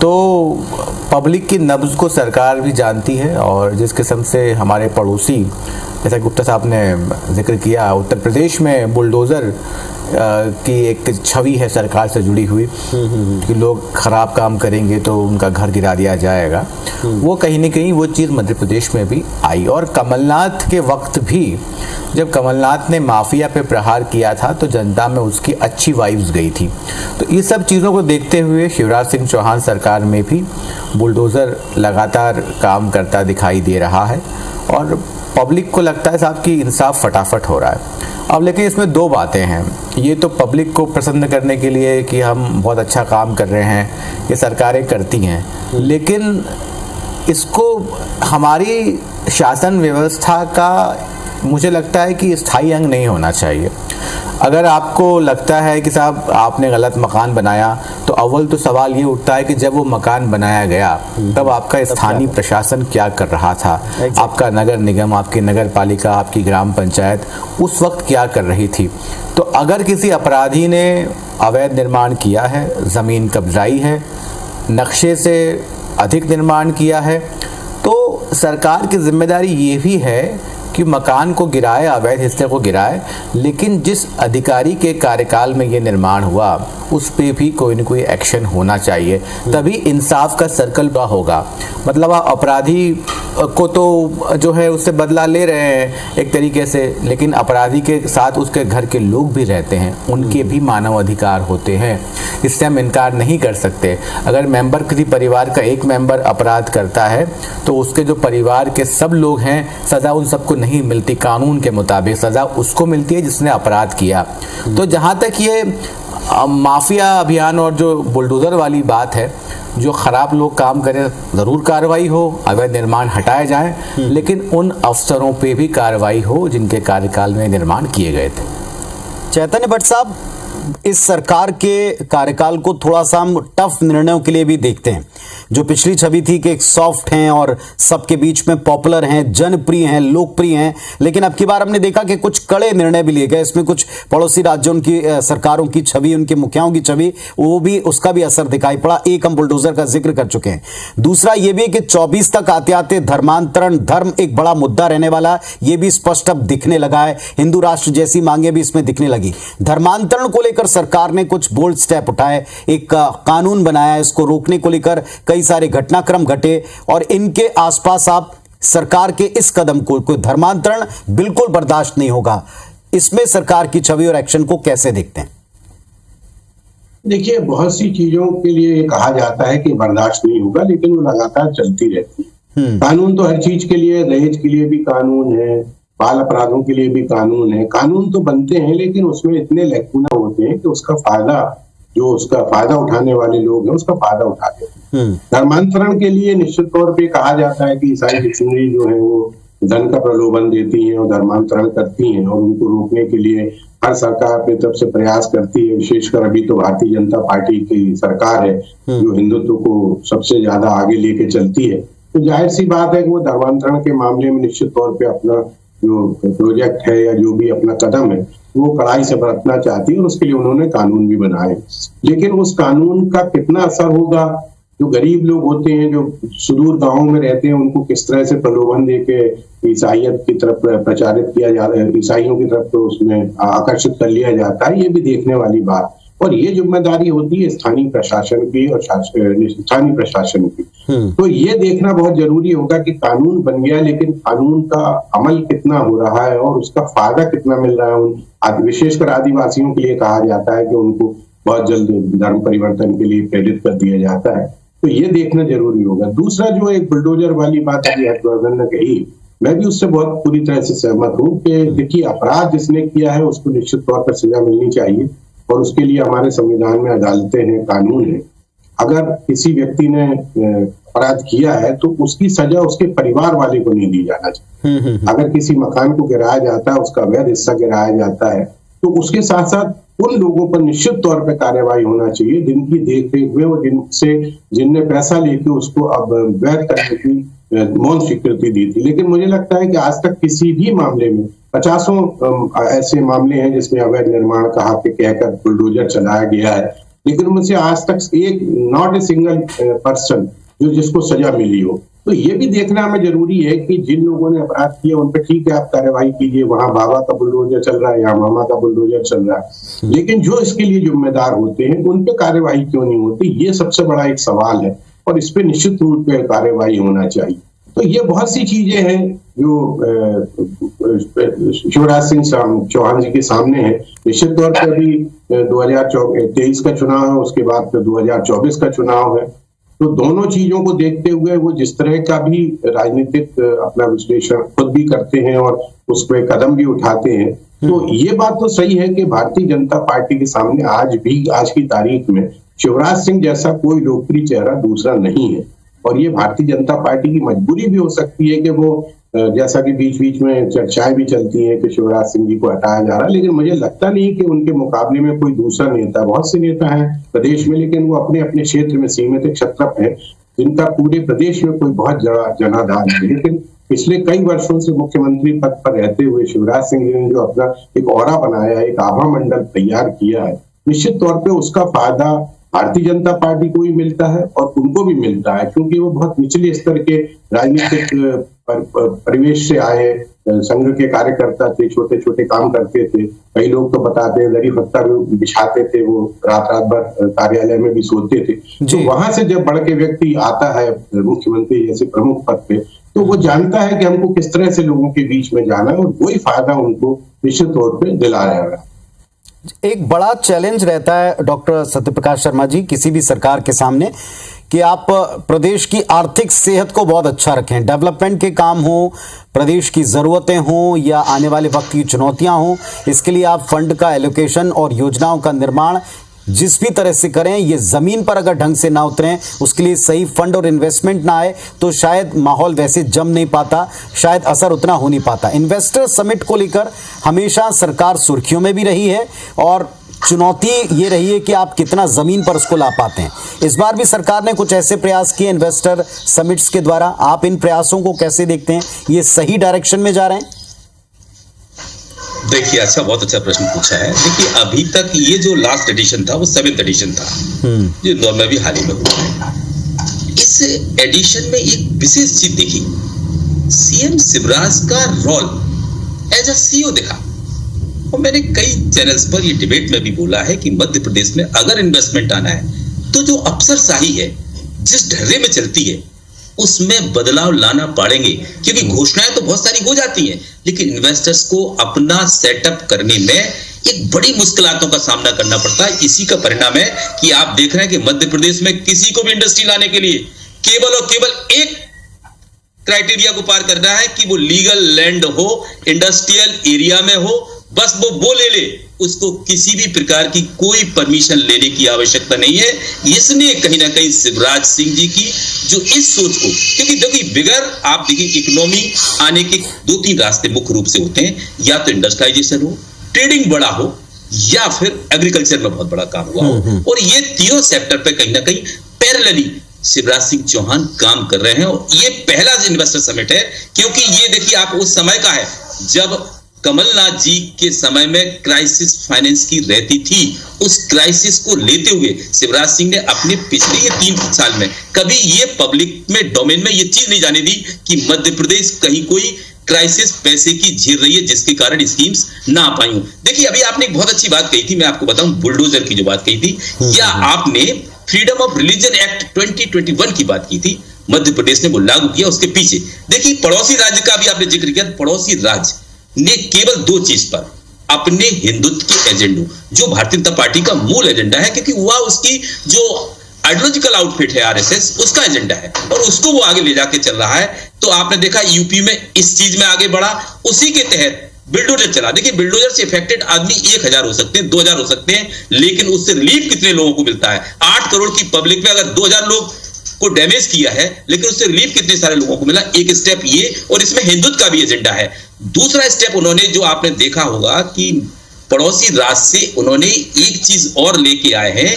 तो पब्लिक की नब्ज़ को सरकार भी जानती है, और जिस किस्म से हमारे पड़ोसी, जैसा गुप्ता साहब ने जिक्र किया, उत्तर प्रदेश में बुलडोज़र की एक छवि है सरकार से जुड़ी हुई कि लोग खराब काम करेंगे तो उनका घर गिरा दिया जाएगा, वो कहीं ना कहीं वो चीज़ मध्य प्रदेश में भी आई। और कमलनाथ के वक्त भी जब कमलनाथ ने माफिया पे प्रहार किया था तो जनता में उसकी अच्छी वाइब्स गई थी। तो ये सब चीज़ों को देखते हुए शिवराज सिंह चौहान सरकार में भी बुलडोज़र लगातार काम करता दिखाई दे रहा है, और पब्लिक को लगता है साहब कि इंसाफ फटाफट हो रहा है। अब लेकिन इसमें दो बातें हैं, ये तो पब्लिक को प्रसन्न करने के लिए कि हम बहुत अच्छा काम कर रहे हैं, ये सरकारें करती हैं, लेकिन इसको हमारी शासन व्यवस्था का मुझे लगता है कि स्थायी अंग नहीं होना चाहिए। अगर आपको लगता है कि साहब आपने गलत मकान बनाया, तो अव्वल तो सवाल ये उठता है कि जब वो मकान बनाया गया तब आपका स्थानीय प्रशासन क्या कर रहा था, आपका नगर निगम, आपकी नगर पालिका, आपकी ग्राम पंचायत उस वक्त क्या कर रही थी। तो अगर किसी अपराधी ने अवैध निर्माण किया है, ज़मीन कब्जाई है, नक्शे से अधिक निर्माण किया है, तो सरकार की जिम्मेदारी ये भी है कि मकान को गिराए, अवैध हिस्से को गिराए, लेकिन जिस अधिकारी के कार्यकाल में ये निर्माण हुआ उस पे भी कोई न कोई एक्शन होना चाहिए, तभी इंसाफ का सर्कल पूरा होगा। मतलब अपराधी को तो जो है उससे बदला ले रहे हैं एक तरीके से, लेकिन अपराधी के साथ उसके घर के लोग भी रहते हैं, उनके भी मानव अधिकार होते हैं, इससे हम इनकार नहीं कर सकते। अगर मेंबर किसी परिवार का एक मेंबर अपराध करता है तो उसके जो परिवार के सब लोग हैं, सज़ा उन सबको नहीं मिलती, कानून के मुताबिक सज़ा उसको मिलती है जिसने अपराध किया। तो जहाँ तक ये माफिया अभियान और जो बुलडोज़र वाली बात है, जो ख़राब लोग काम करें ज़रूर कार्रवाई हो, अवैध निर्माण हटाए जाएं, लेकिन उन अफसरों पे भी कार्रवाई हो जिनके कार्यकाल में निर्माण किए गए थे। चैतन्य भट्ट साहब, इस सरकार के कार्यकाल को थोड़ा सा हम टफ निर्णयों के लिए भी देखते हैं। जो पिछली छवि थी कि एक सॉफ्ट हैं और सबके बीच में पॉपुलर हैं, जनप्रिय हैं, लोकप्रिय हैं, लेकिन अब की बार हमने देखा कि कुछ कड़े निर्णय भी लिए गए। इसमें कुछ पड़ोसी राज्यों की सरकारों की छवि, उनके मुखियाओं की छवि, वो भी, उसका भी असर दिखाई पड़ा। एक हम बुलडोजर का जिक्र कर चुके हैं। दूसरा ये भी कि 24 तक आते आते धर्मांतरण, धर्म एक बड़ा मुद्दा रहने वाला, ये भी स्पष्ट अब दिखने लगा है। हिंदू राष्ट्र जैसी मांगे भी इसमें दिखने लगी। धर्मांतरण को लेकर सरकार ने कुछ बोल्ड स्टेप उठाए, एक कानून बनाया, इसको रोकने को लेकर कई सारे घटनाक्रम घटे, और इनके आसपास आप सरकार के इस कदम को, कोई धर्मांतरण बिल्कुल बर्दाश्त नहीं होगा, इसमें सरकार की छवि और एक्शन को कैसे देखते हैं? देखिए, बहुत सी चीजों के लिए कहा जाता है कि बर्दाश्त नहीं होगा, लेकिन वो लगातार चलती रहती है। कानून तो हर चीज के लिए, दहेज के लिए भी कानून है, बाल अपराधों के लिए भी कानून है। कानून तो बनते हैं, लेकिन उसमें इतने लैकुना होते हैं कि उसका फायदा उठाने वाले लोग हैं उसका फायदा उठाते हैं। धर्मांतरण के लिए निश्चित तौर पे कहा जाता है कि ईसाई मिशनरी जो है वो धन का प्रलोभन देती हैं और धर्मांतरण करती हैं, और उनको रोकने के लिए हर सरकार अपनी तरफ से प्रयास करती है। विशेषकर अभी तो भारतीय जनता पार्टी की सरकार है जो हिंदुत्व को सबसे ज्यादा आगे लेके चलती है। तो जाहिर सी बात है कि वो धर्मांतरण के मामले में निश्चित तौर पे अपना जो प्रोजेक्ट है या जो भी अपना कदम है वो कड़ाई से बरतना चाहती है, और उसके लिए उन्होंने कानून भी बनाए। लेकिन उस कानून का कितना असर होगा, जो गरीब लोग होते हैं, जो सुदूर गांवों में रहते हैं, उनको किस तरह से प्रलोभन देके ईसाइयत की तरफ प्रचारित किया जाता है, ईसाइयों की तरफ तो उसमें आकर्षित कर लिया जाता है, ये भी देखने वाली बात। और ये जिम्मेदारी होती है स्थानीय प्रशासन की और स्थानीय प्रशासन की। तो ये देखना बहुत जरूरी होगा कि कानून बन गया, लेकिन कानून का अमल कितना हो रहा है और उसका फायदा कितना मिल रहा है। विशेषकर आदिवासियों के लिए कहा जाता है कि उनको बहुत जल्द धर्म परिवर्तन के लिए प्रेरित कर दिया जाता है, तो ये देखना जरूरी होगा। दूसरा, जो एक बुलडोजर वाली बात अभी हर्षवर्धन ने कही, मैं भी उससे बहुत पूरी तरह से सहमत हूँ कि देखिए, अपराध जिसने किया है उसको निश्चित तौर पर सजा मिलनी चाहिए, और उसके लिए हमारे संविधान में अदालतें हैं, कानून है। अगर किसी व्यक्ति ने अपराध किया है तो उसकी सजा उसके परिवार वाले को नहीं दी जाना चाहिए। अगर किसी मकान को गिराया जाता है, उसका अवैध हिस्सा गिराया जाता है, तो उसके साथ साथ उन लोगों पर निश्चित तौर पे कार्यवाही होना चाहिए जिनकी देख रेख में और जिनने पैसा लेके उसको अब वैध करने की मौन स्वीकृति दी थी। लेकिन मुझे लगता है कि आज तक किसी भी मामले में 50 ऐसे मामले हैं जिसमें अवैध निर्माण कहा के कहकर बुलडोजर चलाया गया है, लेकिन उनसे आज तक एक नॉट ए सिंगल पर्सन जिसको सजा मिली हो। तो ये भी देखना हमें जरूरी है कि जिन लोगों ने अपराध किया उन पर ठीक है आप कार्रवाई कीजिए, वहां बाबा का बुलडोजर चल रहा है, यहाँ मामा का बुलडोजर चल रहा है, लेकिन जो इसके लिए जिम्मेदार होते हैं उन पे कार्रवाई क्यों नहीं होती, ये सबसे बड़ा एक सवाल है और इस पे निश्चित रूप से कार्रवाई होना चाहिए। तो ये बहुत सी चीजें हैं जो शिवराज सिंह चौहान जी के सामने है। निश्चित तौर पर अभी 2023 का चुनाव है, उसके बाद 2024 का चुनाव है, तो दोनों चीजों को देखते हुए वो जिस तरह का भी राजनीतिक अपना विश्लेषण खुद भी करते हैं और उस पर कदम भी उठाते हैं, तो ये बात तो सही है कि भारतीय जनता पार्टी के सामने आज की तारीख में शिवराज सिंह जैसा कोई लोकप्रिय चेहरा दूसरा नहीं है। और ये भारतीय जनता पार्टी की मजबूरी भी हो सकती है कि वो जैसा कि बीच बीच में चर्चाएं भी चलती हैं कि शिवराज सिंह जी को हटाया जा रहा है, लेकिन मुझे लगता नहीं कि उनके मुकाबले में कोई दूसरा नेता, बहुत से नेता हैं प्रदेश में, लेकिन वो अपने अपने क्षेत्र में सीमित एक क्षत्रप है जिनका पूरे प्रदेश में कोई बहुत जनाधार है। लेकिन पिछले कई वर्षों से मुख्यमंत्री पद पर रहते हुए शिवराज सिंह जी ने जो अपना एक ऑरा बनाया है, एक आभा मंडल तैयार किया है, निश्चित तौर पर उसका फायदा भारतीय जनता पार्टी को भी मिलता है और उनको भी मिलता है, क्योंकि वो बहुत निचले स्तर के राजनीतिक परिवेश से आए संघ के कार्यकर्ता थे, छोटे छोटे काम करते थे। कई लोग तो बताते हैं दरी पत्ता बिछाते थे, वो रात भर कार्यालय में भी सोते थे। तो वहां से जब बढ़ के व्यक्ति आता है मुख्यमंत्री जैसे प्रमुख पद पे, तो वो जानता है कि हमको किस तरह से लोगों के बीच में जाना है और वही फायदा उनको निश्चित तौर पे दिला रहेगा। एक बड़ा चैलेंज रहता है डॉक्टर सत्यप्रकाश शर्मा जी किसी भी सरकार के सामने कि आप प्रदेश की आर्थिक सेहत को बहुत अच्छा रखें, डेवलपमेंट के काम हो, प्रदेश की ज़रूरतें हों या आने वाले वक्त की चुनौतियां हों, इसके लिए आप फंड का एलोकेशन और योजनाओं का निर्माण जिस भी तरह से करें, ये ज़मीन पर अगर ढंग से ना उतरें, उसके लिए सही फंड और इन्वेस्टमेंट ना आए तो शायद माहौल वैसे जम नहीं पाता, शायद असर उतना हो नहीं पाता। इन्वेस्टर समिट को लेकर हमेशा सरकार सुर्खियों में भी रही है और चुनौती ये रही है कि आप कितना ज़मीन पर उसको ला पाते हैं। इस बार भी सरकार ने कुछ ऐसे प्रयास किए इन्वेस्टर समिट्स के द्वारा, आप इन प्रयासों को कैसे देखते हैं? ये सही डायरेक्शन में जा रहे हैं? देखिए, अच्छा, बहुत अच्छा प्रश्न पूछा है। देखिए, अभी तक ये जो लास्ट एडिशन था वो 7th एडिशन था, जो इंदौर में भी हाल ही में हुआ है। इस एडिशन में एक विशेष चीज देखी, सीएम शिवराज का रोल एज अ सीईओ दिखा। और मैंने कई चैनल्स पर ये डिबेट में भी बोला है कि मध्य प्रदेश में अगर इन्वेस्टमेंट आना है तो जो अफसरशाही है, जिस ढर्रे में चलती है, उसमें बदलाव लाना पड़ेंगे, क्योंकि घोषणाएं तो बहुत सारी हो जाती हैं, लेकिन इन्वेस्टर्स को अपना सेटअप करने में एक बड़ी मुश्किलों का सामना करना पड़ता है। इसी का परिणाम है कि आप देख रहे हैं कि मध्य प्रदेश में किसी को भी इंडस्ट्री लाने के लिए केवल और केवल एक क्राइटेरिया को पार करना है कि वो लीगल लैंड हो, इंडस्ट्रियल एरिया में हो, बस वो ले ले, उसको किसी भी प्रकार की कोई परमिशन लेने की आवश्यकता नहीं है। इसने कहीं ना कहीं शिवराज सिंह जी की जो इस सोच को, क्योंकि देखिए बिगर आप देखिए इकोनॉमी आने के 2-3 रास्ते मुख्य रूप से होते हैं, या तो इंडस्ट्रियलाइजेशन हो, ट्रेडिंग बड़ा हो, या फिर एग्रीकल्चर में बहुत बड़ा काम हुआ हो। और ये तीनों सेक्टर पे कहीं ना कहीं पैरेलली शिवराज सिंह चौहान काम कर रहे हैं। और ये पहला इन्वेस्टर समिट है, क्योंकि ये देखिए आप उस समय का है जब कमलनाथ जी के समय में क्राइसिस फाइनेंस की रहती थी। उस क्राइसिस को लेते हुए शिवराज सिंह ने अपने पिछले ये 3 साल में कभी ये पब्लिक में डोमेन में ये चीज नहीं जाने दी कि मध्य प्रदेश कहीं कोई क्राइसिस पैसे की झेल रही है जिसके कारण स्कीम्स ना आ पाई। देखिए, अभी आपने एक बहुत अच्छी बात कही थी, मैं आपको बताऊं, बुलडोजर की जो बात कही थी, या आपने फ्रीडम ऑफ रिलीजन एक्ट 2021 की बात की थी, मध्य प्रदेश ने वो लागू किया। उसके पीछे देखिए पड़ोसी राज्य का भी आपने जिक्र किया, पड़ोसी राज्य ने केवल 2 चीज पर अपने हिंदुत्व के एजेंडो, जो भारतीय जनता पार्टी का मूल एजेंडा है, क्योंकि वह उसकी जो आइडियोलॉजिकल आउटफिट है आरएसएस, उसका एजेंडा है और उसको वो आगे ले जाके चल रहा है। तो आपने देखा यूपी में इस चीज में आगे बढ़ा, उसी के तहत बिल्डोजर चला। देखिए, बिल्डोजर से इफेक्टेड आदमी 1000 हो सकते हैं, 2000 हो सकते हैं, लेकिन उससे रिलीफ कितने लोगों को मिलता है? 8 करोड़ की पब्लिक में अगर 2000 लोग को डैमेज किया है, लेकिन उससे रिलीफ कितने सारे लोगों को मिला? एक स्टेप ये, और इसमें हिंदुत्व का भी एजेंडा है। दूसरा स्टेप उन्होंने, जो आपने देखा होगा कि पड़ोसी राज्य से उन्होंने एक चीज और लेके आए हैं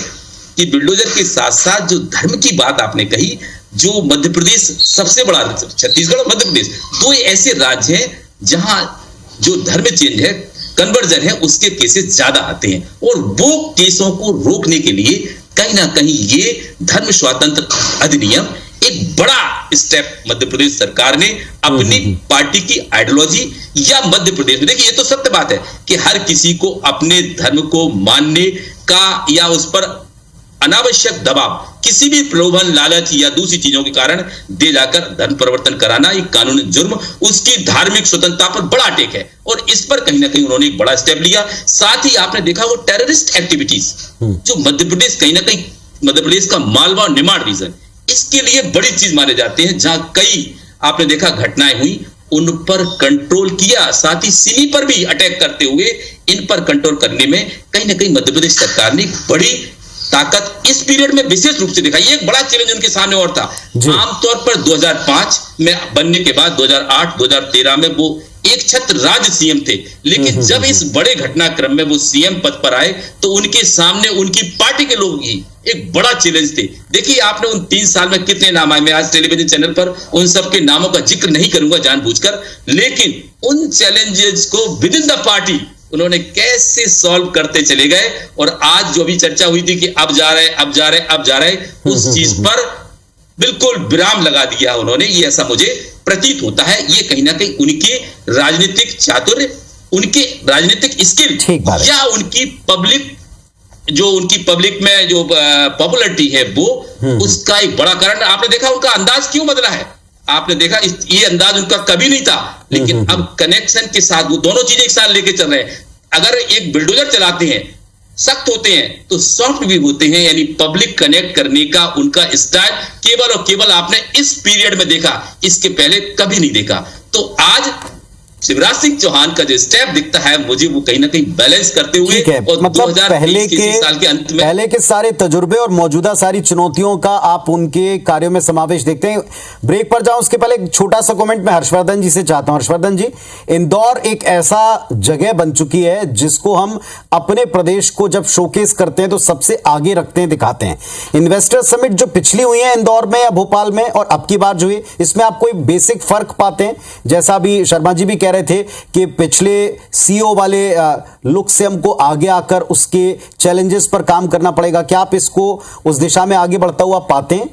कि बुलडोजर के साथ साथ जो धर्म की बात आपने कही, जो मध्य प्रदेश सबसे बड़ा, छत्तीसगढ़ और मध्य प्रदेश दो ऐसे राज्य हैं जहां जो धर्म चेंज है, कन्वर्जन है, उसके केसेस ज्यादा आते हैं और वो केसों को रोकने के लिए कहीं ना कहीं ये धर्म स्वातंत्र अधिनियम एक बड़ा स्टेप मध्य प्रदेश सरकार ने अपनी पार्टी की आइडियोलॉजी या मध्य प्रदेश में, देखिए ये तो सत्य बात है कि हर किसी को अपने धर्म को मानने का या उस पर अनावश्यक दबाव, किसी भी प्रलोभन, लालच या दूसरी चीजों के कारण दे जाकर धर्म परिवर्तन कराना एक कानूनी जुर्म, उसकी धार्मिक स्वतंत्रता पर बड़ा अटैक है और इस पर कहीं ना कहीं उन्होंने एक बड़ा स्टेप लिया। साथ ही आपने देखा वो टेररिस्ट एक्टिविटीज जो मध्य प्रदेश, कहीं ना कहीं मध्य प्रदेश का मालवा और निमाड़ रीजन इसके लिए बड़ी चीज माने जाते हैं, जहां कई आपने देखा घटनाएं हुई, उन पर कंट्रोल किया। साथ ही सिमी पर भी अटैक करते हुए इन पर कंट्रोल करने में कहीं ना कहीं मध्य प्रदेश सरकार ने बड़ी ताकत इस पीरियड में विशेष रूप से देखा। ये एक बड़ा चैलेंज उनके सामने और था। आमतौर पर 2005 में बनने के बाद 2008, 2013 में वो एक छत्र राज्य सीएम थे, लेकिन जब इस बड़े घटनाक्रम में वो सीएम पद पर आए तो उनके सामने उनकी पार्टी के लोग ही एक बड़ा चैलेंज थे। देखिए आपने उन 3 साल में कितने नाम आए, मैं आज टेलीविजन चैनल पर उन सबके नामों का जिक्र नहीं करूंगा जानबूझकर, लेकिन उन चैलेंजेस को विद इन द पार्टी उन्होंने कैसे सॉल्व करते चले गए और आज जो भी चर्चा हुई थी कि अब जा रहे उस चीज पर बिल्कुल विराम लगा दिया उन्होंने। ये ऐसा मुझे प्रतीत होता है, ये कहीं ना कहीं उनके राजनीतिक चातुर्य, उनके राजनीतिक स्किल या उनकी पब्लिक में जो पॉपुलरिटी है वो उसका एक बड़ा कारण। आपने देखा उनका अंदाज क्यों बदला है, आपने देखा ये अंदाज उनका कभी नहीं था, लेकिन अब कनेक्शन के साथ वो दोनों चीजें एक साथ लेके चल रहे हैं। अगर एक बुलडोजर चलाते हैं, सख्त होते हैं तो सॉफ्ट भी होते हैं, यानी पब्लिक कनेक्ट करने का उनका स्टाइल केवल और केवल आपने इस पीरियड में देखा, इसके पहले कभी नहीं देखा। तो आज शिवराज सिंह चौहान का जो स्टेप दिखता है मुझे वो कहीं ना कहीं बैलेंस करते हुए और मतलब 2020 के साल के अंत में पहले के सारे तजुर्बे और मौजूदा सारी चुनौतियों का आप उनके कार्यों में समावेश देखते हैं। ब्रेक पर जाऊं उसके पहले एक छोटा सा कमेंट मैं हर्षवर्धन जी से चाहता हूं। हर्षवर्धन जी, इंदौर एक ऐसा जगह बन चुकी है जिसको हम अपने प्रदेश को जब शोकेस करते हैं तो सबसे आगे रखते हैं, दिखाते हैं। इन्वेस्टर समिट जो पिछली हुई है इंदौर में या भोपाल में और अब की बार जो है, इसमें आप कोई बेसिक फर्क पाते हैं? जैसा अभी शर्मा जी भी कह रहे थे कि पिछले सीईओ वाले लुक से हमको आगे आकर उसके चैलेंजेस पर काम करना पड़ेगा, क्या आप इसको उस दिशा में आगे बढ़ता हुआ पाते हैं?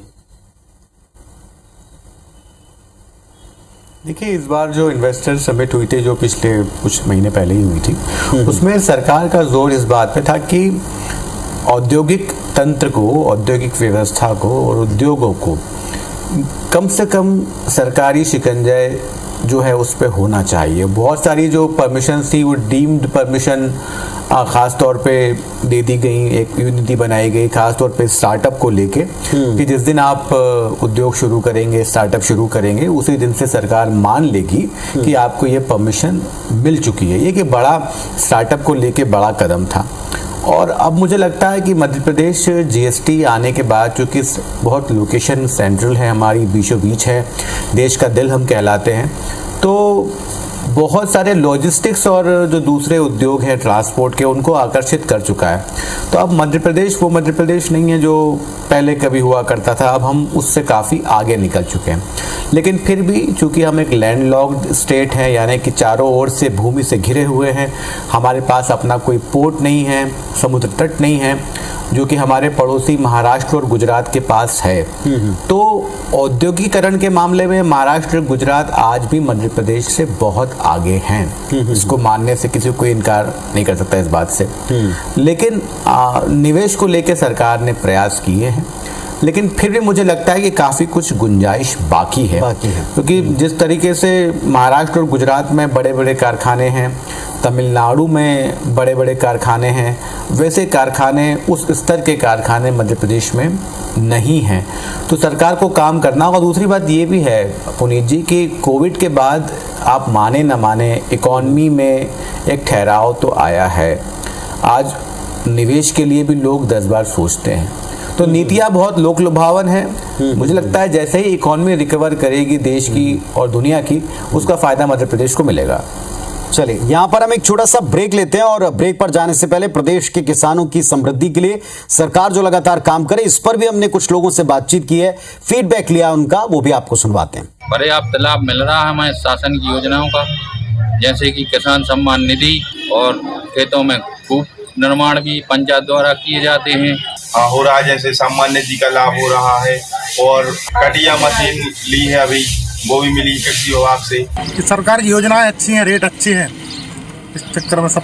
देखिए, इस बार जो इन्वेस्टर समिट हुई थी जो पिछले कुछ महीने पहले ही हुई थी, उसमें सरकार का जोर इस बात पे था कि औद्योगिक तंत्र को, औद्योगिक व्यवस्था को और उद्योगों को कम से कम सरकारी शिकंजे जो है उस पे होना चाहिए। बहुत सारी जो परमिशन थी वो डीम्ड परमिशन ख़ास तौर पे दे दी गई, एक यूनिटी बनाई गई ख़ास तौर पे स्टार्टअप को लेके कि जिस दिन आप उद्योग शुरू करेंगे, स्टार्टअप शुरू करेंगे, उसी दिन से सरकार मान लेगी कि आपको ये परमिशन मिल चुकी है। ये कि बड़ा स्टार्टअप को लेके बड़ा कदम था। और अब मुझे लगता है कि मध्य प्रदेश जीएसटी आने के बाद, चूँकि बहुत लोकेशन सेंट्रल है, हमारी बीचों बीच है, देश का दिल हम कहलाते हैं, तो बहुत सारे लॉजिस्टिक्स और जो दूसरे उद्योग हैं ट्रांसपोर्ट के, उनको आकर्षित कर चुका है। तो अब मध्य प्रदेश वो मध्य प्रदेश नहीं है जो पहले कभी हुआ करता था, अब हम उससे काफ़ी आगे निकल चुके हैं। लेकिन फिर भी चूँकि हम एक लैंडलॉक्ड स्टेट हैं, यानी कि चारों ओर से भूमि से घिरे हुए हैं, हमारे पास अपना कोई पोर्ट नहीं है, समुद्र तट नहीं है, जो कि हमारे पड़ोसी महाराष्ट्र और गुजरात के पास है। तो औद्योगिकरण के मामले में महाराष्ट्र, गुजरात आज भी मध्य प्रदेश से बहुत आगे हैं। इसको मानने से किसी को इनकार नहीं कर सकता इस बात से। लेकिन निवेश को लेकर सरकार ने प्रयास किए हैं, लेकिन फिर भी मुझे लगता है कि काफ़ी कुछ गुंजाइश बाकी है। क्योंकि जिस तरीके से महाराष्ट्र और गुजरात में बड़े बड़े कारखाने हैं, तमिलनाडु में बड़े बड़े कारखाने हैं, वैसे कारखाने, उस स्तर के कारखाने मध्य प्रदेश में नहीं हैं। तो सरकार को काम करना होगा। दूसरी बात ये भी है पुनीत जी कि कोविड के बाद आप माने न माने इकॉनमी में एक ठहराव तो आया है। आज निवेश के लिए भी लोग 10 बार सोचते हैं। तो नीतियाँ बहुत लोक लुभावन है। मुझे लगता है जैसे ही इकॉनमी रिकवर करेगी देश की और दुनिया की, उसका फ़ायदा मध्य प्रदेश को मिलेगा। चलिए यहाँ पर हम एक छोटा सा ब्रेक लेते हैं और ब्रेक पर जाने से पहले प्रदेश के किसानों की समृद्धि के लिए सरकार जो लगातार काम करे, इस पर भी हमने कुछ लोगों से बातचीत की है, फीडबैक लिया उनका, वो भी आपको सुनवाते हैं। पर्याप्त लाभ मिल रहा है हमें शासन की योजनाओं का, जैसे कि किसान सम्मान निधि और खेतों में कूप निर्माण भी पंचायत द्वारा किए जाते हैं। हाँ, हो रहा है, जैसे सम्मान निधि का लाभ हो रहा है और कटिया मशीन ली है अभी, वो भी मिली कृषि विभाग से। सरकार की योजनाएं अच्छी हैं, रेट अच्छे हैं, इस चक्कर में सब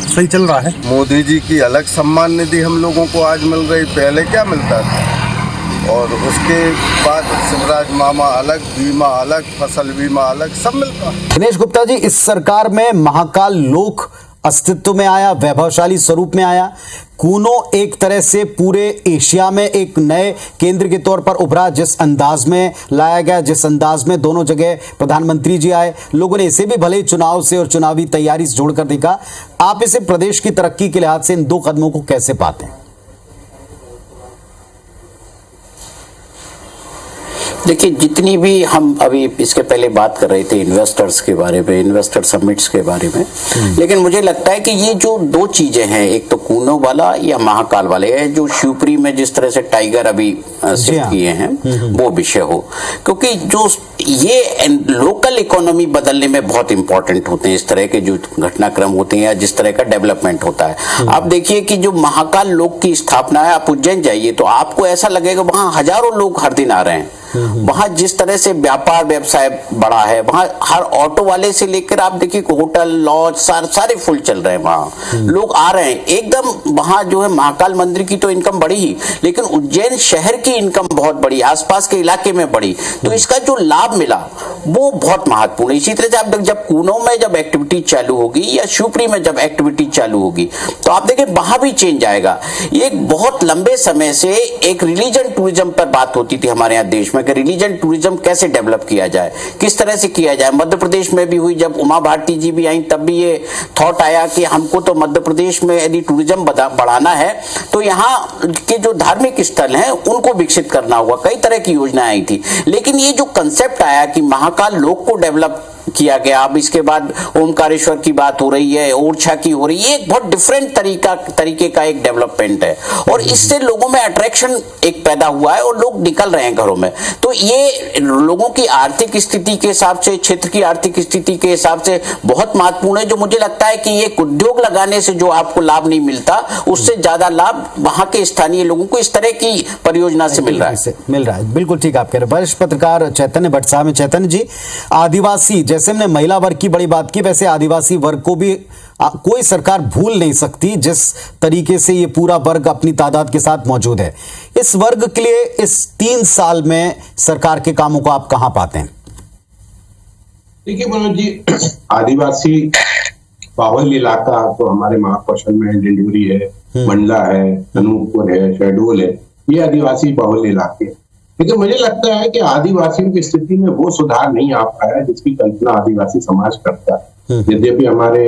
सही चल रहा है। मोदी जी की अलग सम्मान निधि हम लोगों को आज मिल रही, पहले क्या मिलता था, और उसके बाद शिवराज मामा अलग, बीमा अलग, फसल बीमा अलग, सब मिलता है। दिनेश गुप्ता जी, इस सरकार में महाकाल लोक अस्तित्व में आया, वैभवशाली स्वरूप में आया, कूनो एक तरह से पूरे एशिया में एक नए केंद्र के तौर पर उभरा, जिस अंदाज में लाया गया, जिस अंदाज में दोनों जगह प्रधानमंत्री जी आए, लोगों ने इसे भी भले ही चुनाव से और चुनावी तैयारी से जोड़कर देखा। आप इसे प्रदेश की तरक्की के लिहाज से इन दो कदमों को कैसे पाते हैं? देखिए, जितनी भी हम अभी इसके पहले बात कर रहे थे इन्वेस्टर्स के बारे में, इन्वेस्टर समिट्स के बारे में, लेकिन मुझे लगता है कि ये जो दो चीजें हैं, एक तो कूनो वाला या महाकाल वाले है, जो शिवपुरी में जिस तरह से टाइगर अभी शिफ्ट किए हैं, वो विषय हो, क्योंकि जो ये लोकल इकोनॉमी बदलने में बहुत इंपॉर्टेंट होते हैं, इस तरह के जो घटनाक्रम होते हैं या जिस तरह का डेवलपमेंट होता है। आप देखिए कि जो महाकाल लोक की स्थापना है, आप उज्जैन जाइए तो आपको ऐसा लगेगा वहां हजारों लोग हर दिन आ रहे हैं। वहां जिस तरह से व्यापार व्यवसाय बढ़ा है, वहां हर ऑटो वाले से लेकर आप देखिए होटल लॉज सारे फुल चल रहे हैं, वहां लोग आ रहे हैं एकदम। वहां जो है महाकाल मंदिर की तो इनकम बढ़ी ही, लेकिन उज्जैन शहर की इनकम बहुत बढ़ी, आसपास के इलाके में बढ़ी, तो इसका जो लाभ मिला वो बहुत महत्वपूर्ण है। इसी तरह से आप जब कूनो में जब एक्टिविटी चालू होगी या शिवपुरी में जब एक्टिविटी चालू होगी, तो आप देखिए वहां भी चेंज आएगा। एक बहुत लंबे समय से एक रिलीजन टूरिज्म पर बात होती थी हमारे यहाँ देश में, कि रिलीजन टूरिज्म कैसे डेवलप किया जाए, किस तरह से किया जाए। मध्य प्रदेश में भी हुई, जब उमा भारती जी भी आई तब भी ये थॉट आया कि हमको तो मध्य प्रदेश में यदि टूरिज्म बढ़ाना है तो यहाँ के जो धार्मिक स्थल हैं उनको विकसित करना होगा। कई तरह की योजनाएं आई थी, लेकिन ये जो कंसेप्ट आया कि महाकाल लोक को डेवलप किया गया, अब इसके बाद ओमकारेश्वर की बात हो रही है, ओरछा की हो रही है, ये एक बहुत डिफरेंट तरीके का एक डेवलपमेंट है, और इससे लोगों में अट्रैक्शन एक पैदा हुआ है और लोग निकल रहे हैं घरों में। तो ये लोगों की आर्थिक स्थिति के हिसाब से, क्षेत्र की आर्थिक स्थिति के हिसाब से बहुत महत्वपूर्ण है, जो मुझे लगता है कि एक उद्योग लगाने से जो आपको लाभ नहीं मिलता, उससे ज्यादा लाभ वहां के स्थानीय लोगों को इस तरह की परियोजना से मिल रहा है। बिल्कुल ठीक आप कह रहे हैं। वरिष्ठ पत्रकार चैतन्य भट्ट साहब हैं। चैतन्य जी, आदिवासी, जैसे हमने महिला वर्ग की बड़ी बात की, वैसे आदिवासी वर्ग को भी कोई सरकार भूल नहीं सकती, जिस तरीके से ये पूरा वर्ग अपनी तादाद के साथ मौजूद है। इस वर्ग के लिए इस 3 साल में सरकार के कामों को आप कहां पाते हैं? देखिए मनोज जी, आदिवासी बाहुल्य इलाका तो हमारे महाकौशल में डिंडोरी है, मंडला है, अनूपपुर है, शहडोल है, ये आदिवासी बाहुल्य इलाके। लेकिन मुझे लगता है कि आदिवासियों की स्थिति में वो सुधार नहीं आ पाया जिसकी कल्पना आदिवासी समाज करता है। यद्यपि हमारे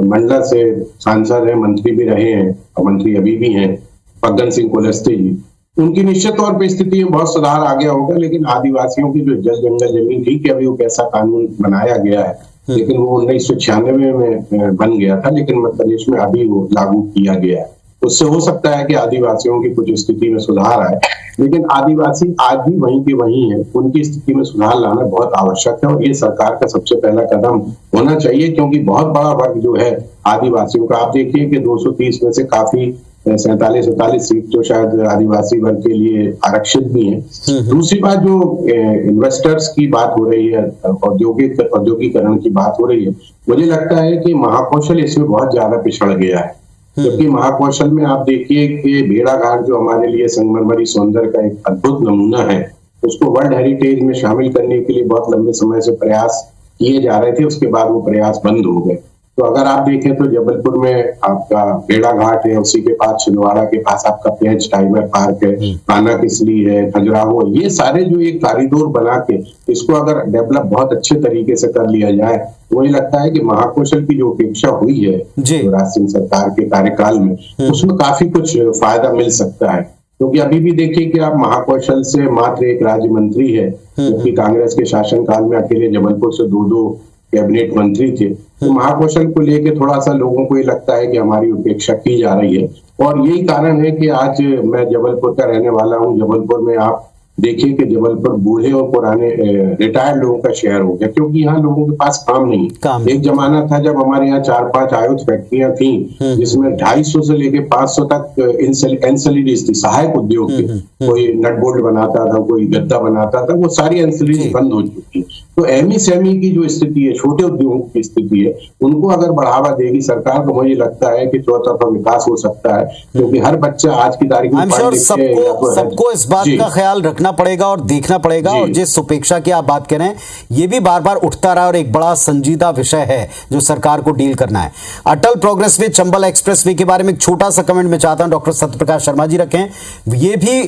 मंडला से सांसद हैं, मंत्री भी रहे हैं और मंत्री अभी भी हैं, फग्गन सिंह कुलस्ते जी, उनकी निश्चित तौर पर स्थिति में बहुत सुधार आ गया होगा। लेकिन आदिवासियों की जो जल जंगल जमीन, ठीक है अभी वो कैसा कानून बनाया गया है, लेकिन वो 1996 में बन गया था, लेकिन मध्य प्रदेश में अभी वो लागू किया गया है। उससे हो सकता है कि आदिवासियों की कुछ स्थिति में सुधार आए, लेकिन आदिवासी आज भी वहीं के वहीं है, उनकी स्थिति में सुधार लाना बहुत आवश्यक है और ये सरकार का सबसे पहला कदम होना चाहिए, क्योंकि बहुत बड़ा वर्ग जो है आदिवासियों का, आप देखिए कि 230 में से काफी 47 सीट तो शायद आदिवासी वर्ग के लिए आरक्षित भी हैं। दूसरी बात, जो इन्वेस्टर्स की बात हो रही है, औद्योगिकरण की बात हो रही है, मुझे लगता है कि महाकौशल इसमें बहुत ज्यादा पिछड़ गया है। क्योंकि महाकौशल में आप देखिए कि भेड़ाघाट जो हमारे लिए संगमरमरी सौंदर्य का एक अद्भुत नमूना है, उसको वर्ल्ड हेरिटेज में शामिल करने के लिए बहुत लंबे समय से प्रयास किए जा रहे थे, उसके बाद वो प्रयास बंद हो गए। तो अगर आप देखें तो जबलपुर में आपका भेड़ाघाट है, उसी के पास छिंदवाड़ा के पास आपका पेंच टाइगर पार्क है, कान्हा किसली है, खजुराहो, ये सारे जो एक कॉरिडोर बना के इसको अगर डेवलप बहुत अच्छे तरीके से कर लिया जाए, वही लगता है कि महाकौशल की जो अपेक्षा हुई है युवराज सिंह सरकार के कार्यकाल में, उसमें काफी कुछ फायदा मिल सकता है। क्योंकि अभी भी देखिए कि आप महाकौशल से मात्र एक राज्य मंत्री है, जबकि कांग्रेस के शासनकाल में अकेले जबलपुर से 2 कैबिनेट मंत्री थे, तो महाकौशल को लेके थोड़ा सा लोगों को ये लगता है कि हमारी उपेक्षा की जा रही है। और यही कारण है कि आज मैं जबलपुर का रहने वाला हूँ। जबलपुर में आप देखिए कि जबलपुर बूढ़े और पुराने रिटायर्ड लोगों का शहर हो गया, क्योंकि यहाँ लोगों के पास काम नहीं। एक जमाना था जब हमारे यहाँ 4-5 आयुध फैक्ट्रियां थी, जिसमें 250 से लेके 500 तक एंसिलरीज थी, सहायक उद्योग थे। कोई नट बोल्ट बनाता था, कोई गद्दा बनाता था, वो सारी एंसिलरीज बंद हो चुकी। तो एमएसएमई की जो स्थिति है, छोटे उद्योगों की स्थिति है, उनको अगर बढ़ावा देगी सरकार तो मुझे लगता है कि चौतरफा विकास हो सकता है, क्योंकि हर बच्चा आज की तारीख में सबको इस बात का ख्याल रखना पड़ेगा और देखना पड़ेगा। और जिस उपेक्षा की आप बात करें, ये भी बार बार उठता रहा और एक बड़ा संजीदा विषय है जो सरकार को डील करना है। Atal progress way Chambal expressway के बारे में एक छोटा सा कमेंट मैं चाहता हूं डॉक्टर सत्यप्रकाश शर्मा जी रखें। ये भी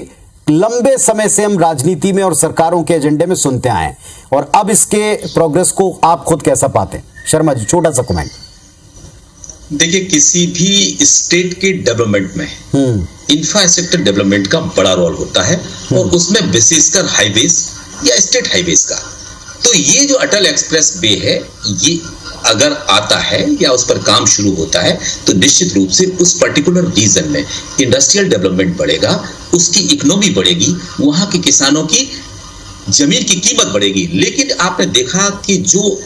लंबे समय से हम राजनीति में और सरकारों के एजेंडे में सुनते आए हैं, और अब इसके प्रोग्रेस को आप खुद कैसा पाते हैं? शर्मा जी, छोटा सा कमेंट। देखिए, किसी भी स्टेट के डेवलपमेंट में इंफ्रास्ट्रक्चर डेवलपमेंट का बड़ा रोल होता है, और उसमें विशेषकर हाईवेज या स्टेट हाईवेज का। तो ये जो अटल एक्सप्रेस वे है, ये अगर आता है या उस पर काम शुरू होता है तो निश्चित रूप से उस पर्टिकुलर रीजन में इंडस्ट्रियल डेवलपमेंट बढ़ेगा, उसकी इकोनॉमी बढ़ेगी, वहां के किसानों की जमीन की कीमत बढ़ेगी। लेकिन आपने देखा कि जो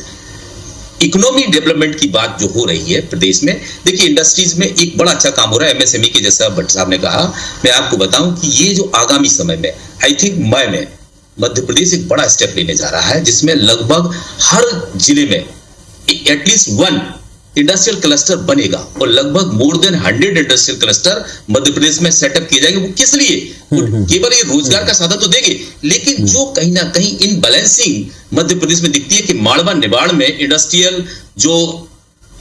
इकोनॉमी डेवलपमेंट की बात जो हो रही है प्रदेश में, देखिए इंडस्ट्रीज में एक बड़ा अच्छा काम हो रहा है एमएसएमई के, जैसा भट्ट साहब ने कहा। मैं आपको बताऊं कि ये जो आगामी समय में, आई थिंक मई में मध्य प्रदेश एक बड़ा स्टेप लेने जा रहा है, जिसमें लगभग हर जिले में एटलीस्ट 1 इंडस्ट्रियल क्लस्टर बनेगा, और लगभग more than 100 industrial cluster Madhya Pradesh में सेटअप किए जाएंगे। वो किस लिए? केवल ये रोजगार का साधन तो देंगे, लेकिन जो कहीं ना कहीं इनबैलेंसिंग मध्य प्रदेश में दिखती है कि मालवा निवाड़ में इंडस्ट्रियल जो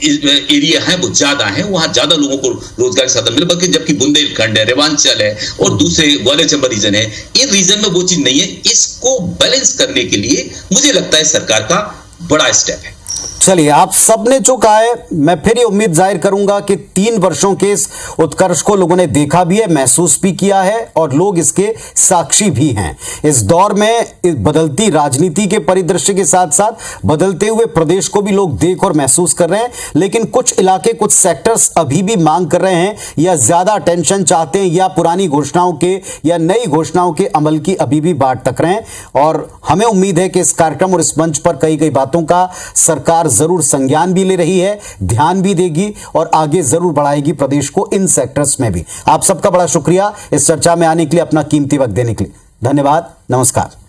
एरिया है वो ज्यादा है, वहां ज्यादा लोगों को रोजगार के साधन मिले, बल्कि जबकि बुंदेलखंड है, रेवांचल है और दूसरे ग्वालियर चंबल रीजन है, इन रीजन में वो चीज नहीं है। इसको बैलेंस करने के लिए मुझे लगता है सरकार का बड़ा स्टेप है। चलिए, आप सबने जो कहा है, मैं फिर ये उम्मीद जाहिर करूंगा कि 3 वर्षों के इस उत्कर्ष को लोगों ने देखा भी है, महसूस भी किया है, और लोग इसके साक्षी भी हैं। इस दौर में इस बदलती राजनीति के परिदृश्य के साथ साथ बदलते हुए प्रदेश को भी लोग देख और महसूस कर रहे हैं। लेकिन कुछ इलाके, कुछ सेक्टर्स अभी भी मांग कर रहे हैं, या ज्यादा अटेंशन चाहते हैं, या पुरानी घोषणाओं के या नई घोषणाओं के अमल की अभी भी बाट तक रहे हैं। और हमें उम्मीद है कि इस कार्यक्रम और इस मंच पर कई बातों का सरकार जरूर संज्ञान भी ले रही है, ध्यान भी देगी और आगे जरूर बढ़ाएगी प्रदेश को इन सेक्टर्स में भी। आप सबका बड़ा शुक्रिया इस चर्चा में आने के लिए, अपना कीमती वक्त देने के लिए। धन्यवाद, नमस्कार।